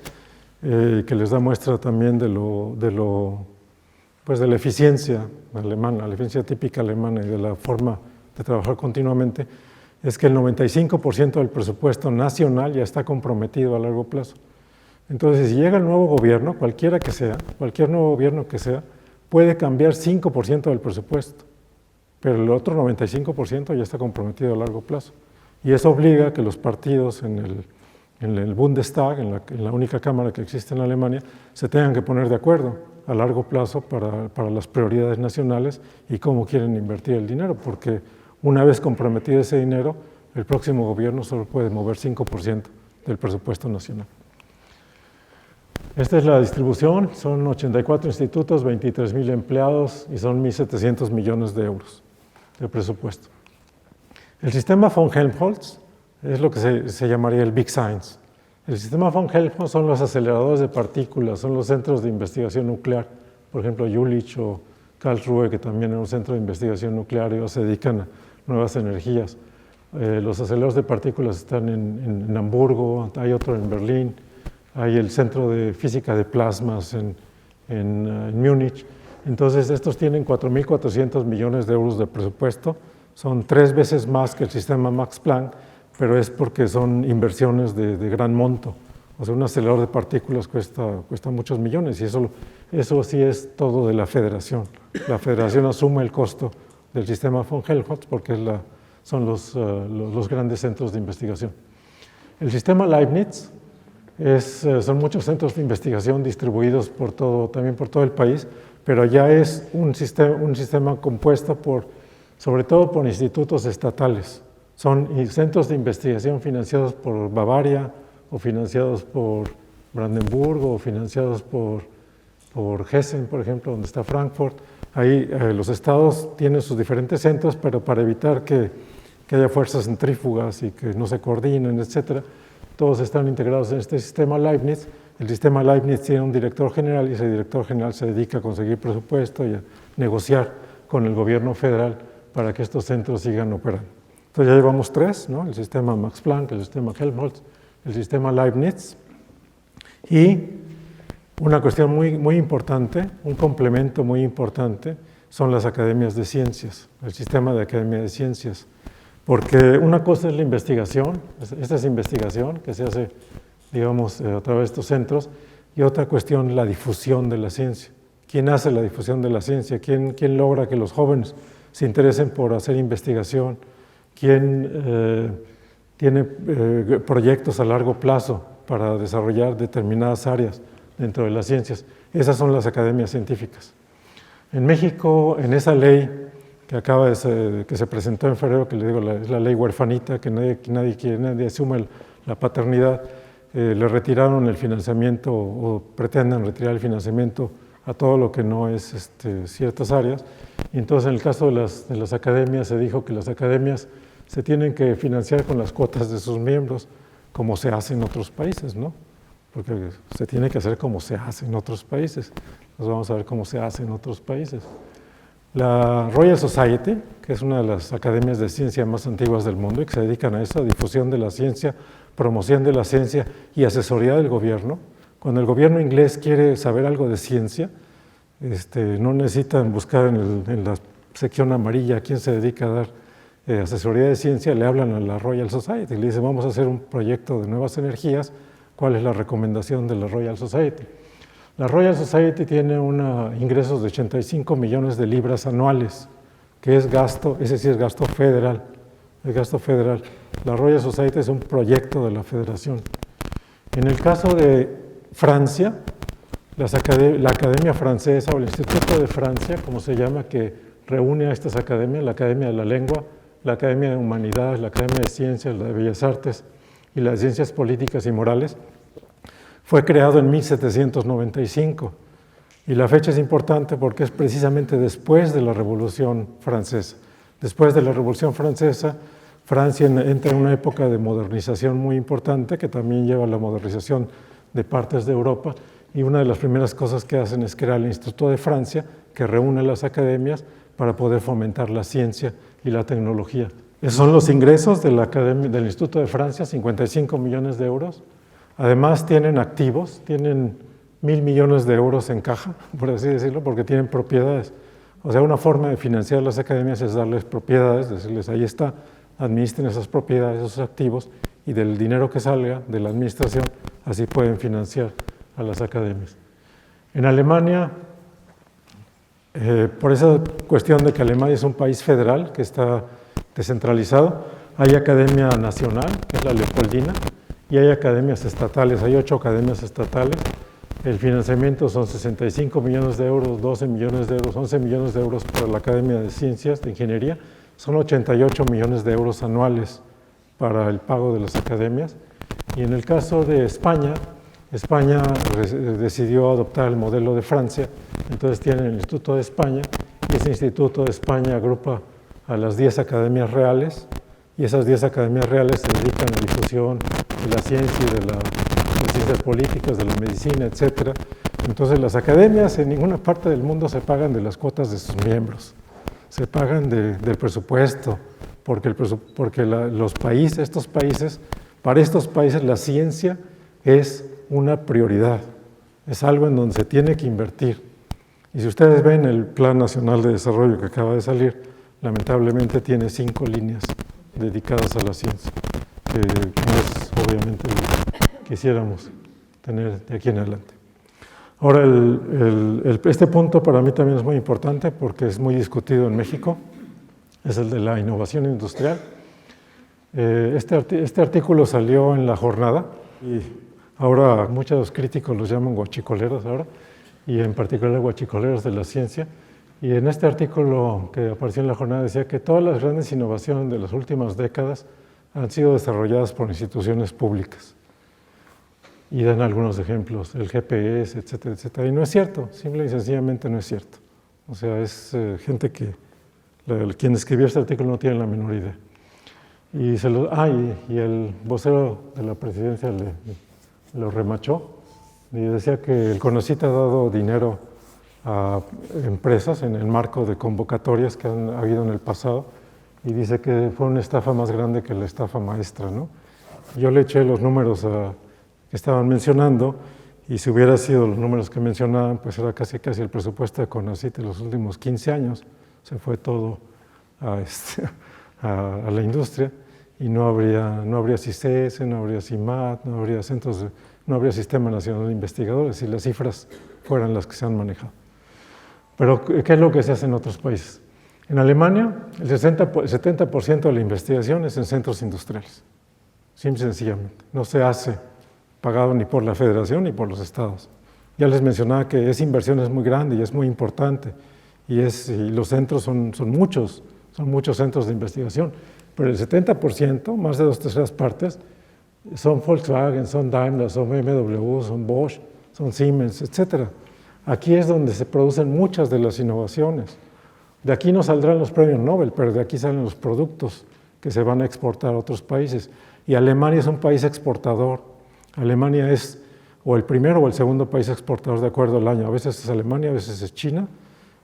que les da muestra también de la eficiencia alemana, la eficiencia típica alemana y de la forma de trabajar continuamente, es que el 95% del presupuesto nacional ya está comprometido a largo plazo. Entonces, si llega el nuevo gobierno, cualquiera que sea, cualquier nuevo gobierno que sea, puede cambiar 5% del presupuesto, pero el otro 95% ya está comprometido a largo plazo. Y eso obliga a que los partidos en el Bundestag, en la única cámara que existe en Alemania, se tengan que poner de acuerdo a largo plazo para las prioridades nacionales y cómo quieren invertir el dinero, porque una vez comprometido ese dinero, el próximo gobierno solo puede mover 5% del presupuesto nacional. Esta es la distribución, son 84 institutos, 23.000 empleados y son 1.700 millones de euros de presupuesto. El sistema von Helmholtz es lo que se llamaría el Big Science. El sistema von Helmholtz son los aceleradores de partículas, son los centros de investigación nuclear, por ejemplo Jülich o Karlsruhe, que también es un centro de investigación nuclear y ellos se dedican a nuevas energías. Los aceleradores de partículas están en Hamburgo, hay otro en Berlín, hay el centro de física de plasmas en Múnich. Entonces estos tienen 4.400 millones de euros de presupuesto, son 3 veces más que el sistema Max Planck, pero es porque son inversiones de gran monto. O sea, un acelerador de partículas cuesta muchos millones y eso sí es todo de la federación. La federación asume el costo del sistema von Helmholtz porque son los grandes centros de investigación. El sistema Leibniz son muchos centros de investigación distribuidos también por todo el país, pero ya es un sistema compuesto sobre todo por institutos estatales. Son centros de investigación financiados por Bavaria, o financiados por Brandenburgo, o financiados por Hessen, por ejemplo, donde está Frankfurt. Ahí los estados tienen sus diferentes centros, pero para evitar que haya fuerzas centrífugas y que no se coordinen, etc., todos están integrados en este sistema Leibniz. El sistema Leibniz tiene un director general y ese director general se dedica a conseguir presupuesto y a negociar con el gobierno federal para que estos centros sigan operando. Entonces ya llevamos 3, ¿no? El sistema Max Planck, el sistema Helmholtz, el sistema Leibniz. Y una cuestión muy importante, un complemento muy importante, son las academias de ciencias, el sistema de academia de ciencias. Porque una cosa es la investigación, esta es investigación que se hace, digamos, a través de estos centros, y otra cuestión, la difusión de la ciencia. ¿Quién hace la difusión de la ciencia? ¿Quién logra que los jóvenes se interesen por hacer investigación? ¿Quién tiene proyectos a largo plazo para desarrollar determinadas áreas dentro de las ciencias? Esas son las academias científicas. En México, en esa ley que se presentó en febrero, que le digo, es la ley huerfanita, que nadie asume la paternidad, le retiraron el financiamiento o pretenden retirar el financiamiento a todo lo que no es ciertas áreas. Y entonces en el caso de las academias se dijo que las academias se tienen que financiar con las cuotas de sus miembros, como se hace en otros países, ¿no? Porque se tiene que hacer como se hace en otros países. Nos vamos a ver cómo se hace en otros países. La Royal Society, que es una de las academias de ciencia más antiguas del mundo y que se dedican a eso, a difusión de la ciencia, promoción de la ciencia y asesoría del gobierno. Cuando el gobierno inglés quiere saber algo de ciencia, no necesitan buscar en la sección amarilla a quién se dedica a dar asesoría de ciencia, le hablan a la Royal Society y le dicen vamos a hacer un proyecto de nuevas energías, ¿cuál es la recomendación de la Royal Society? La Royal Society tiene ingresos de 85 millones de libras anuales, que es gasto, ese sí es gasto federal, es gasto federal. La Royal Society es un proyecto de la federación. En el caso de Francia, la Academia Francesa o el Instituto de Francia, como se llama, que reúne a estas academias, la Academia de la Lengua, la Academia de Humanidades, la Academia de Ciencias, la de Bellas Artes y las Ciencias Políticas y Morales, fue creado en 1795 y la fecha es importante porque es precisamente después de la Revolución Francesa. Después de la Revolución Francesa, Francia entra en una época de modernización muy importante que también lleva a la modernización de partes de Europa y una de las primeras cosas que hacen es crear el Instituto de Francia, que reúne las academias para poder fomentar la ciencia y la tecnología. Esos son los ingresos de la academia, del Instituto de Francia, 55 millones de euros. Además tienen activos, tienen 1.000 millones de euros en caja, por así decirlo, porque tienen propiedades. O sea, una forma de financiar las academias es darles propiedades, decirles, ahí está, administren esas propiedades, esos activos, y del dinero que salga de la administración, así pueden financiar a las academias. En Alemania, por esa cuestión de que Alemania es un país federal que está descentralizado, hay Academia Nacional, que es la Leopoldina, y hay academias estatales, hay 8 academias estatales. El financiamiento son 65 millones de euros, 12 millones de euros, 11 millones de euros para la Academia de Ciencias, de Ingeniería, son 88 millones de euros anuales para el pago de las academias. Y en el caso de España, España decidió adoptar el modelo de Francia, entonces tienen el Instituto de España, y ese Instituto de España agrupa a las 10 academias reales, y esas 10 academias reales se dedican a difusión de la ciencia y de las ciencias políticas, de la medicina, etc. Entonces las academias en ninguna parte del mundo se pagan de las cuotas de sus miembros, se pagan del presupuesto, porque los países, para estos países la ciencia es una prioridad, es algo en donde se tiene que invertir. Y si ustedes ven el Plan Nacional de Desarrollo que acaba de salir, lamentablemente tiene 5 líneas dedicadas a la ciencia, que no es obviamente lo que quisiéramos tener de aquí en adelante. Ahora, este punto para mí también es muy importante porque es muy discutido en México, es el de la innovación industrial. Este artículo salió en La Jornada y ahora muchos críticos los llaman guachicoleros ahora, y en particular guachicoleros de la ciencia. Y en este artículo que apareció en La Jornada decía que todas las grandes innovaciones de las últimas décadas han sido desarrolladas por instituciones públicas. Y dan algunos ejemplos, el GPS, etcétera, etcétera. Y no es cierto, simple y sencillamente no es cierto. O sea, es gente que, quien escribió este artículo no tiene la menor idea. Y el vocero de la presidencia lo remachó y decía que el CONACYT ha dado dinero a empresas en el marco de convocatorias que han habido en el pasado, y dice que fue una estafa más grande que la estafa maestra, ¿no? Yo le eché los números que estaban mencionando, y si hubiera sido los números que mencionaban, pues era casi el presupuesto de CONACYT en los últimos 15 años, se fue todo a la industria, y no habría CICES, no habría CIMAT, no habría Sistema Nacional de Investigadores, si las cifras fueran las que se han manejado. Pero, ¿qué es lo que se hace en otros países? En Alemania, el 70% de la investigación es en centros industriales, simple y sencillamente. No se hace pagado ni por la federación ni por los estados. Ya les mencionaba que esa inversión es muy grande y es muy importante, y los centros son muchos centros de investigación, pero el 70%, más de 2/3 partes, son Volkswagen, son Daimler, son BMW, son Bosch, son Siemens, etc. Aquí es donde se producen muchas de las innovaciones. De aquí no saldrán los premios Nobel, pero de aquí salen los productos que se van a exportar a otros países. Y Alemania es un país exportador. Alemania es o el primero o el segundo país exportador de acuerdo al año. A veces es Alemania, a veces es China,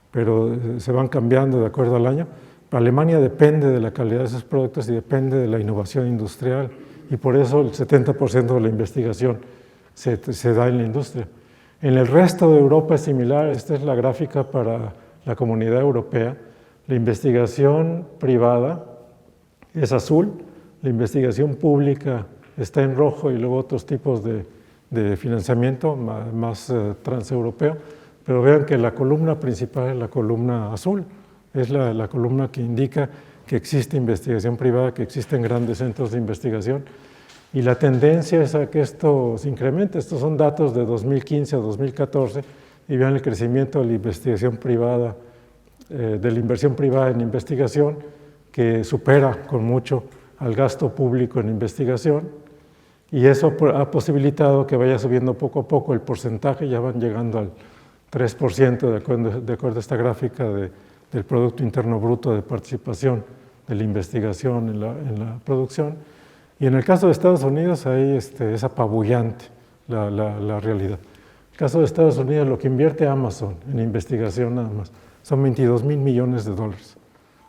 pero se van cambiando de acuerdo al año. Alemania depende de la calidad de sus productos y depende de la innovación industrial, y por eso el 70% de la investigación se da en la industria. En el resto de Europa es similar. Esta es la gráfica para la Comunidad Europea. La investigación privada es azul, la investigación pública está en rojo, y luego otros tipos de financiamiento más transeuropeo, pero vean que la columna principal es la columna azul, es la columna que indica que existe investigación privada, que existen grandes centros de investigación, y la tendencia es a que esto se incremente. Estos son datos de 2015 a 2014, y vean el crecimiento de la investigación privada, de la inversión privada en investigación, que supera con mucho al gasto público en investigación, y eso ha posibilitado que vaya subiendo poco a poco el porcentaje. Ya van llegando al 3% de acuerdo a esta gráfica del Producto Interno Bruto de participación de la investigación en la producción. Y en el caso de Estados Unidos, ahí es apabullante la realidad. el caso de Estados Unidos, lo que invierte Amazon en investigación nada más, son $22,000 millones.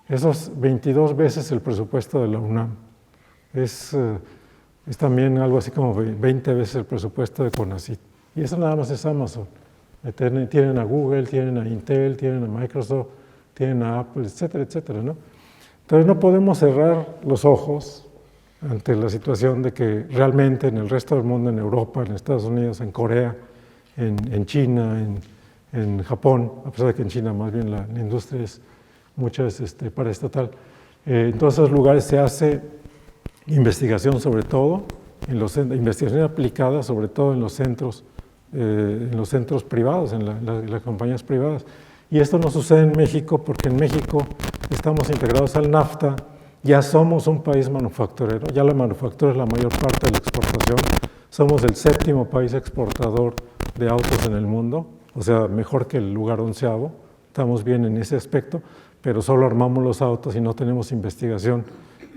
Eso es 22 veces el presupuesto de la UNAM. Es también algo así como 20 veces el presupuesto de CONACYT. Y eso nada más es Amazon. Tienen a Google, tienen a Intel, tienen a Microsoft, tienen a Apple, etcétera, etcétera, ¿no? Entonces no podemos cerrar los ojos ante la situación de que realmente en el resto del mundo, en Europa, en Estados Unidos, en Corea, en China, en Japón, a pesar de que en China más bien la industria es mucha paraestatal, en todos esos lugares se hace investigación sobre todo, investigación aplicada sobre todo en los centros privados, en las compañías privadas. Y esto no sucede en México porque en México estamos integrados al NAFTA, ya somos un país manufacturero, ya la manufactura es la mayor parte de la exportación, somos el 7º país exportador de autos en el mundo, o sea, mejor que el lugar 11º, estamos bien en ese aspecto, pero solo armamos los autos y no tenemos investigación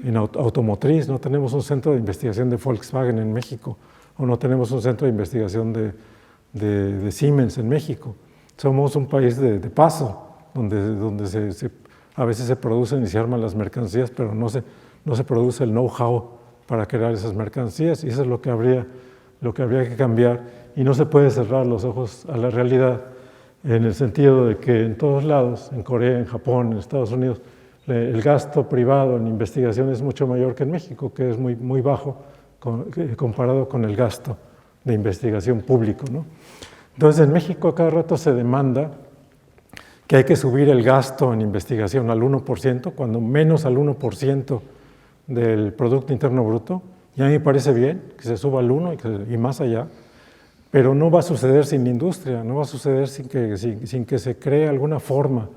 en automotriz, no tenemos un centro de investigación de Volkswagen en México, o no tenemos un centro de investigación de Siemens en México. Somos un país de paso, donde a veces se producen y se arman las mercancías, pero no se produce el know-how para crear esas mercancías, y eso es lo que habría que cambiar, y no se puede cerrar los ojos a la realidad, en el sentido de que en todos lados, en Corea, en Japón, en Estados Unidos, el gasto privado en investigación es mucho mayor que en México, que es muy, muy bajo comparado con el gasto de investigación público, ¿no? Entonces, en México a cada rato se demanda que hay que subir el gasto en investigación al 1%, cuando menos al 1% del Producto Interno Bruto. Y a mí me parece bien que se suba al 1 y más allá, pero no va a suceder sin industria, no va a suceder sin que se cree alguna forma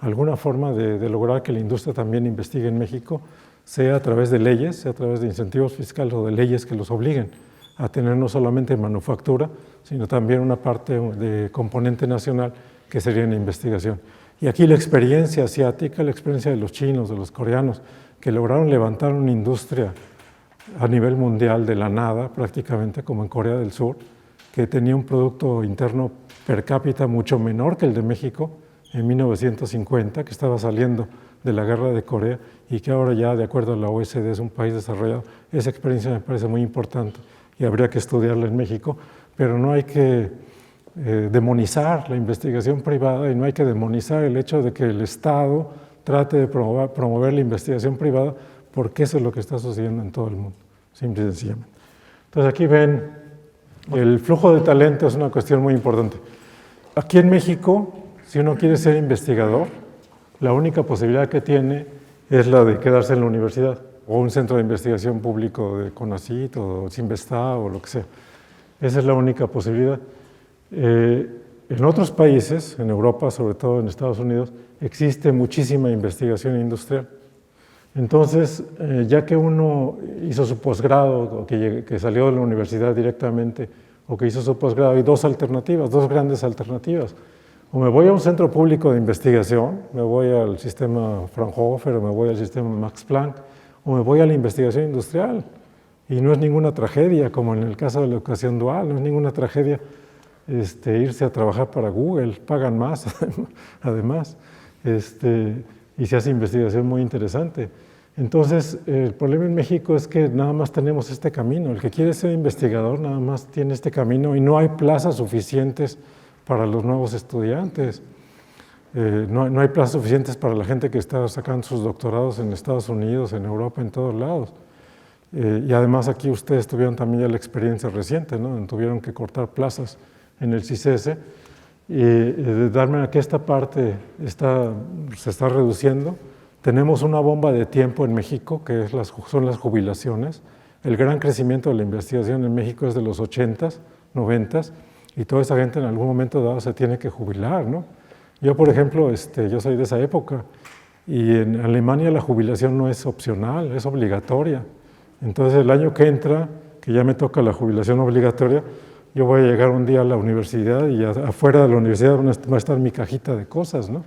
de lograr que la industria también investigue en México, sea a través de leyes, sea a través de incentivos fiscales o de leyes que los obliguen a tener no solamente manufactura, sino también una parte de componente nacional que sería en investigación. Y aquí la experiencia asiática, la experiencia de los chinos, de los coreanos, que lograron levantar una industria a nivel mundial de la nada, prácticamente, como en Corea del Sur, que tenía un producto interno per cápita mucho menor que el de México en 1950, que estaba saliendo de la guerra de Corea y que ahora ya, de acuerdo a la OECD, es un país desarrollado. Esa experiencia me parece muy importante y habría que estudiarla en México, pero no hay que demonizar la investigación privada y no hay que demonizar el hecho de que el Estado trate de promover la investigación privada, porque eso es lo que está sucediendo en todo el mundo, simple y sencillamente. Entonces aquí ven, el flujo de talento es una cuestión muy importante. Aquí en México, si uno quiere ser investigador, la única posibilidad que tiene es la de quedarse en la universidad o un centro de investigación público de CONACYT o Cinvestav o lo que sea. Esa es la única posibilidad. En otros países, en Europa, sobre todo en Estados Unidos, existe muchísima investigación industrial. Entonces, ya que uno hizo su posgrado o que salió de la universidad directamente o que hizo su posgrado, hay dos grandes alternativas. O me voy a un centro público de investigación, me voy al sistema Fraunhofer, o me voy al sistema Max Planck, o me voy a la investigación industrial. Y no es ninguna tragedia, como en el caso de la educación dual, no es ninguna tragedia irse a trabajar para Google, pagan más además, y se hace investigación muy interesante. Entonces, el problema en México es que nada más tenemos este camino. El que quiere ser investigador nada más tiene este camino y no hay plazas suficientes para los nuevos estudiantes. No hay plazas suficientes para la gente que está sacando sus doctorados en Estados Unidos, en Europa, en todos lados. Y además aquí ustedes tuvieron también ya la experiencia reciente, ¿no? Tuvieron que cortar plazas en el CICESE y de dar manera que esta parte se está reduciendo. Tenemos una bomba de tiempo en México, que son las jubilaciones. El gran crecimiento de la investigación en México es de los 80s, 90s, y toda esa gente en algún momento dado se tiene que jubilar, ¿no? Yo, por ejemplo, yo soy de esa época, y en Alemania la jubilación no es opcional, es obligatoria. Entonces, el año que entra, que ya me toca la jubilación obligatoria, yo voy a llegar un día a la universidad y afuera de la universidad va a estar mi cajita de cosas, ¿no?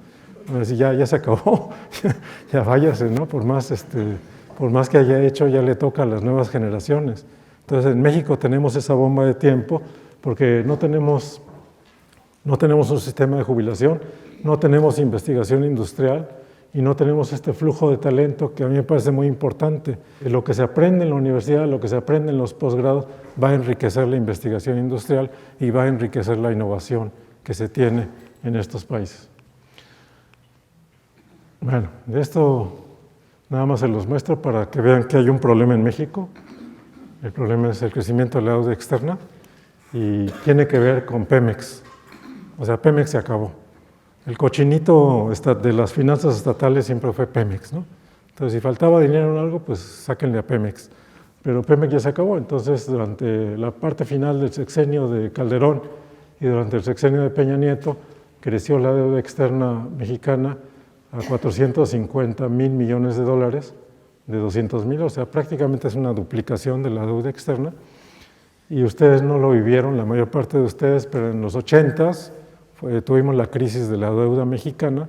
Decir, ya se acabó, ya váyase, ¿no? Por más que haya hecho, ya le toca a las nuevas generaciones. Entonces, en México tenemos esa bomba de tiempo porque no tenemos No tenemos un sistema de jubilación, no tenemos investigación industrial y no tenemos este flujo de talento que a mí me parece muy importante. Lo que se aprende en la universidad, lo que se aprende en los posgrados, va a enriquecer la investigación industrial y va a enriquecer la innovación que se tiene en estos países. Bueno, de esto nada más se los muestro para que vean que hay un problema en México. El problema es el crecimiento de la deuda externa y tiene que ver con Pemex. O sea, Pemex se acabó. El cochinito de las finanzas estatales siempre fue Pemex, ¿no? Entonces, si faltaba dinero en algo, pues sáquenle a Pemex. Pero Pemex ya se acabó, entonces durante la parte final del sexenio de Calderón y durante el sexenio de Peña Nieto, creció la deuda externa mexicana a 450,000 millones de dólares, de 200,000, o sea, prácticamente es una duplicación de la deuda externa. Y ustedes no lo vivieron, la mayor parte de ustedes, pero en los 80s tuvimos la crisis de la deuda mexicana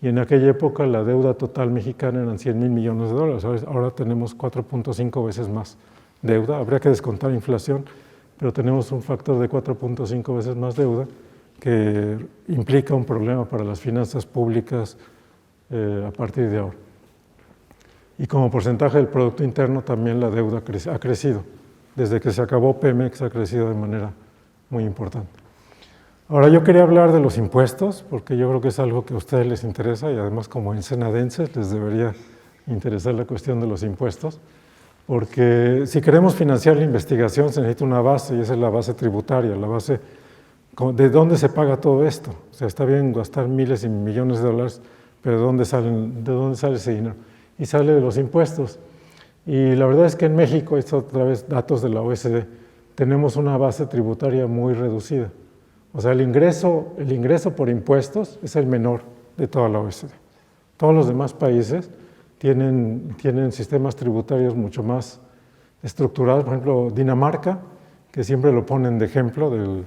y en aquella época la deuda total mexicana eran 100,000 millones de dólares. Ahora tenemos 4.5 veces más deuda. Habría que descontar inflación, pero tenemos un factor de 4.5 veces más deuda que implica un problema para las finanzas públicas a partir de ahora. Y como porcentaje del Producto Interno también la deuda ha crecido. Desde que se acabó Pemex ha crecido de manera muy importante. Ahora yo quería hablar de los impuestos, porque yo creo que es algo que a ustedes les interesa y además como ensenadenses les debería interesar la cuestión de los impuestos, porque si queremos financiar la investigación se necesita una base y esa es la base tributaria, la base de dónde se paga todo esto. O sea, está bien gastar miles y millones de dólares, pero ¿de dónde sale ese dinero? Y sale de los impuestos. Y la verdad es que en México, esto otra vez datos de la OECD, tenemos una base tributaria muy reducida. O sea, el ingreso por impuestos es el menor de toda la OECD. Todos los demás países tienen sistemas tributarios mucho más estructurados. Por ejemplo, Dinamarca, que siempre lo ponen de ejemplo, del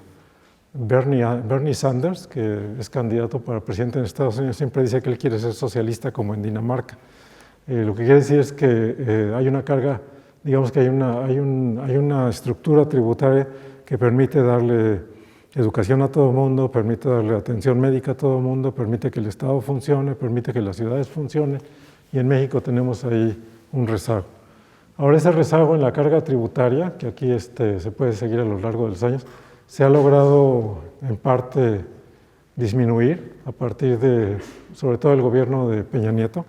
Bernie Sanders, que es candidato para presidente en Estados Unidos, siempre dice que él quiere ser socialista como en Dinamarca. Lo que quiere decir es que hay una carga, digamos que hay una estructura tributaria que permite darle educación a todo el mundo, permite darle atención médica a todo el mundo, permite que el Estado funcione, permite que las ciudades funcionen, y en México tenemos ahí un rezago. Ahora ese rezago en la carga tributaria, que aquí se puede seguir a lo largo de los años, se ha logrado en parte disminuir a partir de, sobre todo, el gobierno de Peña Nieto,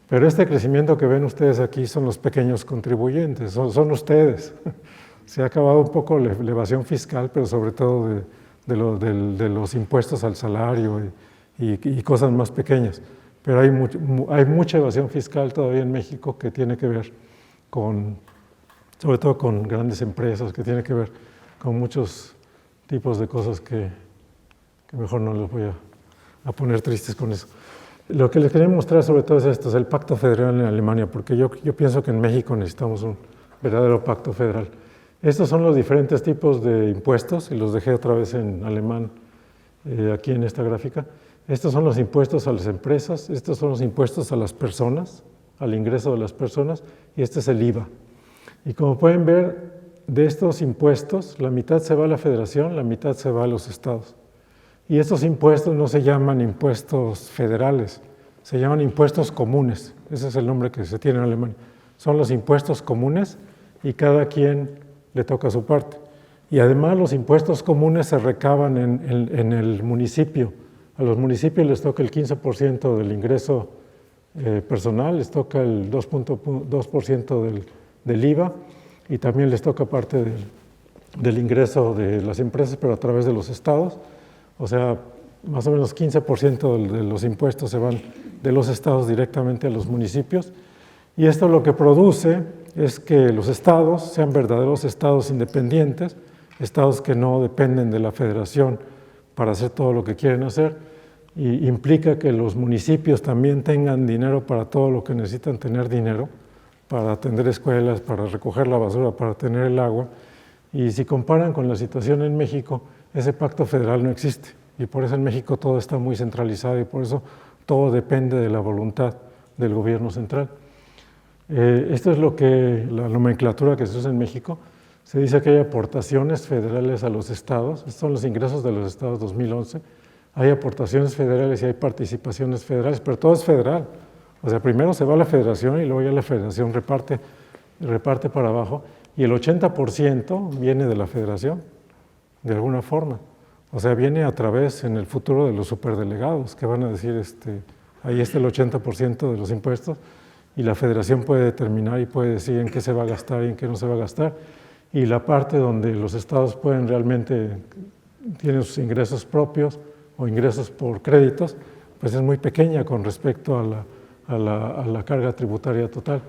pero este crecimiento que ven ustedes aquí son los pequeños contribuyentes, son ustedes. Se ha acabado un poco la evasión fiscal, pero sobre todo de los impuestos al salario y cosas más pequeñas. Pero hay mucha evasión fiscal todavía en México que tiene que ver sobre todo con grandes empresas, que tiene que ver con muchos tipos de cosas que mejor no les voy a poner tristes con eso. Lo que les quería mostrar sobre todo es esto, es el Pacto Federal en Alemania, porque yo pienso que en México necesitamos un verdadero pacto federal. Estos son los diferentes tipos de impuestos, y los dejé otra vez en alemán aquí en esta gráfica. Estos son los impuestos a las empresas, estos son los impuestos a las personas, al ingreso de las personas, y este es el IVA. Y como pueden ver, de estos impuestos, la mitad se va a la federación, la mitad se va a los estados. Y estos impuestos no se llaman impuestos federales, se llaman impuestos comunes. Ese es el nombre que se tiene en Alemania. Son los impuestos comunes y cada quien le toca su parte. Y además los impuestos comunes se recaban en el municipio. A los municipios les toca el 15% del ingreso personal, les toca el 2% del IVA y también les toca parte del ingreso de las empresas, pero a través de los estados. O sea, más o menos 15% de los impuestos se van de los estados directamente a los municipios. Y esto lo que produce es que los estados sean verdaderos estados independientes, estados que no dependen de la federación para hacer todo lo que quieren hacer, y implica que los municipios también tengan dinero para todo lo que necesitan tener dinero, para atender escuelas, para recoger la basura, para tener el agua. Y si comparan con la situación en México, ese pacto federal no existe, y por eso en México todo está muy centralizado y por eso todo depende de la voluntad del gobierno central. Esto es la nomenclatura que se usa en México. se dice que hay aportaciones federales a los estados, estos son los ingresos de los estados 2011, hay aportaciones federales y hay participaciones federales, pero todo es federal. O sea, primero se va a la federación y luego ya la federación reparte para abajo, y el 80% viene de la federación, de alguna forma. O sea, viene a través en el futuro de los superdelegados, que van a decir, ahí está el 80% de los impuestos, y la federación puede determinar y puede decir en qué se va a gastar y en qué no se va a gastar. Y la parte donde los estados pueden realmente, tienen sus ingresos propios o ingresos por créditos, pues es muy pequeña con respecto a la carga tributaria total.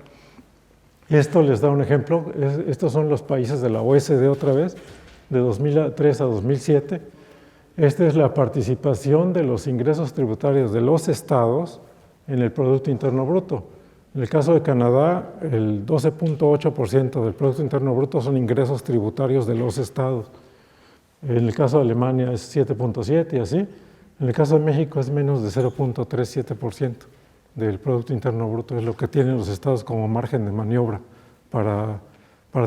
Y esto les da un ejemplo, estos son los países de la OECD otra vez, de 2003 a 2007. Esta es la participación de los ingresos tributarios de los estados en el Producto Interno Bruto. En el caso de Canadá, el 12.8% del Producto Interno Bruto son ingresos tributarios de los estados. En el caso de Alemania es 7.7% y así. En el caso de México es menos de 0.37% del Producto Interno Bruto. Es lo que tienen los estados como margen de maniobra para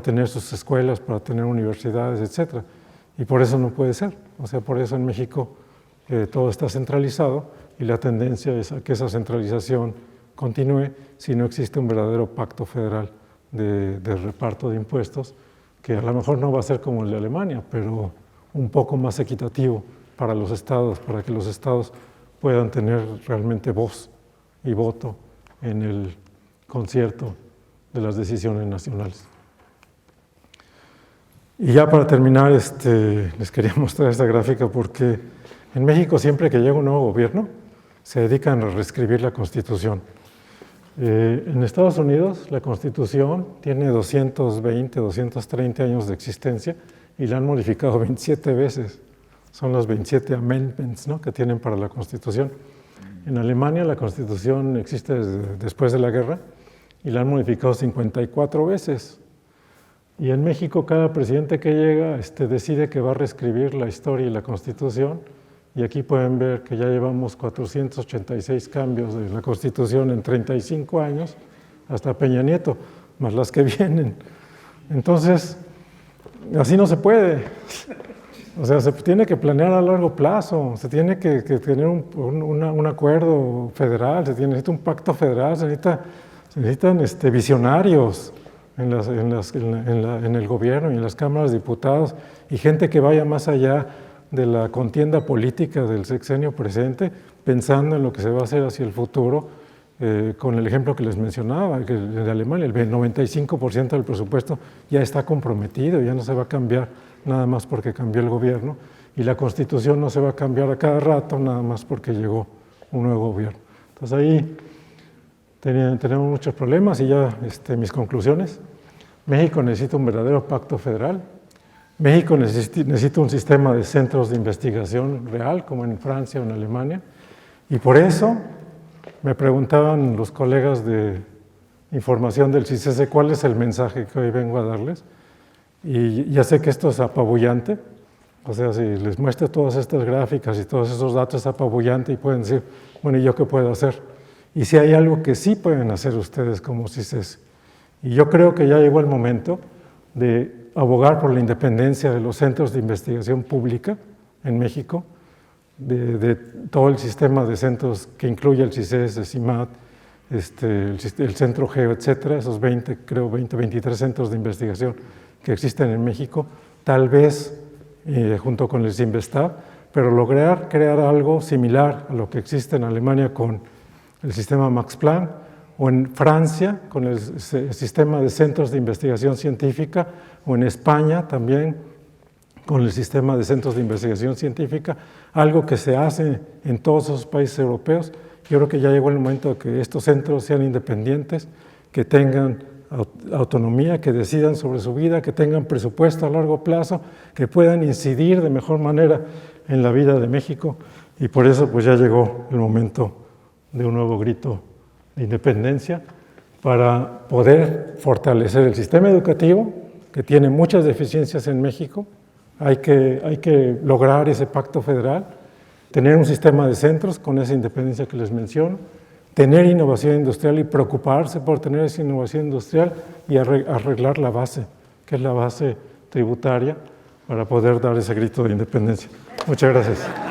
tener sus escuelas, para tener universidades, etc. Y por eso no puede ser. O sea, por eso en México todo está centralizado y la tendencia es a que esa centralización continúe si no existe un verdadero pacto federal de reparto de impuestos, que a lo mejor no va a ser como el de Alemania, pero un poco más equitativo para los estados, para que los estados puedan tener realmente voz y voto en el concierto de las decisiones nacionales. Y ya para terminar, les quería mostrar esta gráfica porque en México siempre que llega un nuevo gobierno se dedican a reescribir la Constitución. En Estados Unidos la Constitución tiene 220, 230 años de existencia y la han modificado 27 veces. Son los 27 amendments, ¿no?, que tienen para la Constitución. En Alemania la Constitución existe después de la guerra y la han modificado 54 veces. Y en México cada presidente que llega decide que va a reescribir la historia y la Constitución. Y aquí pueden ver que ya llevamos 486 cambios de la Constitución en 35 años, hasta Peña Nieto, más las que vienen. Entonces, así no se puede. O sea, se tiene que planear a largo plazo, se tiene que tener un acuerdo federal, necesita un pacto federal, se necesitan visionarios en el gobierno y en las cámaras de diputados y gente que vaya más allá de la contienda política del sexenio presente, pensando en lo que se va a hacer hacia el futuro, con el ejemplo que les mencionaba, que en Alemania el 95% del presupuesto ya está comprometido, ya no se va a cambiar nada más porque cambió el gobierno, y la Constitución no se va a cambiar a cada rato nada más porque llegó un nuevo gobierno. Entonces ahí tenemos muchos problemas y ya mis conclusiones. México necesita un verdadero pacto federal. México necesita un sistema de centros de investigación real, como en Francia o en Alemania, y por eso me preguntaban los colegas de información del CICESE cuál es el mensaje que hoy vengo a darles, y ya sé que esto es apabullante, o sea, si les muestro todas estas gráficas y todos esos datos es apabullante y pueden decir, bueno, ¿y yo qué puedo hacer? Y si hay algo que sí pueden hacer ustedes como CICESE, y yo creo que ya llegó el momento de abogar por la independencia de los centros de investigación pública en México, de todo el sistema de centros que incluye el CICESE, CIMAT, el Centro Geo, etcétera, esos 23 centros de investigación que existen en México, tal vez junto con el CINVESTAB, pero lograr crear algo similar a lo que existe en Alemania con el sistema Max Planck, o en Francia con el sistema de centros de investigación científica, o en España también con el sistema de centros de investigación científica, algo que se hace en todos esos países europeos. Yo creo que ya llegó el momento de que estos centros sean independientes, que tengan autonomía, que decidan sobre su vida, que tengan presupuesto a largo plazo, que puedan incidir de mejor manera en la vida de México, y por eso pues ya llegó el momento de un nuevo grito de independencia para poder fortalecer el sistema educativo, que tiene muchas deficiencias en México. Hay que lograr ese pacto federal, tener un sistema de centros con esa independencia que les menciono, tener innovación industrial y preocuparse por tener esa innovación industrial y arreglar la base, que es la base tributaria para poder dar ese grito de independencia. Muchas gracias.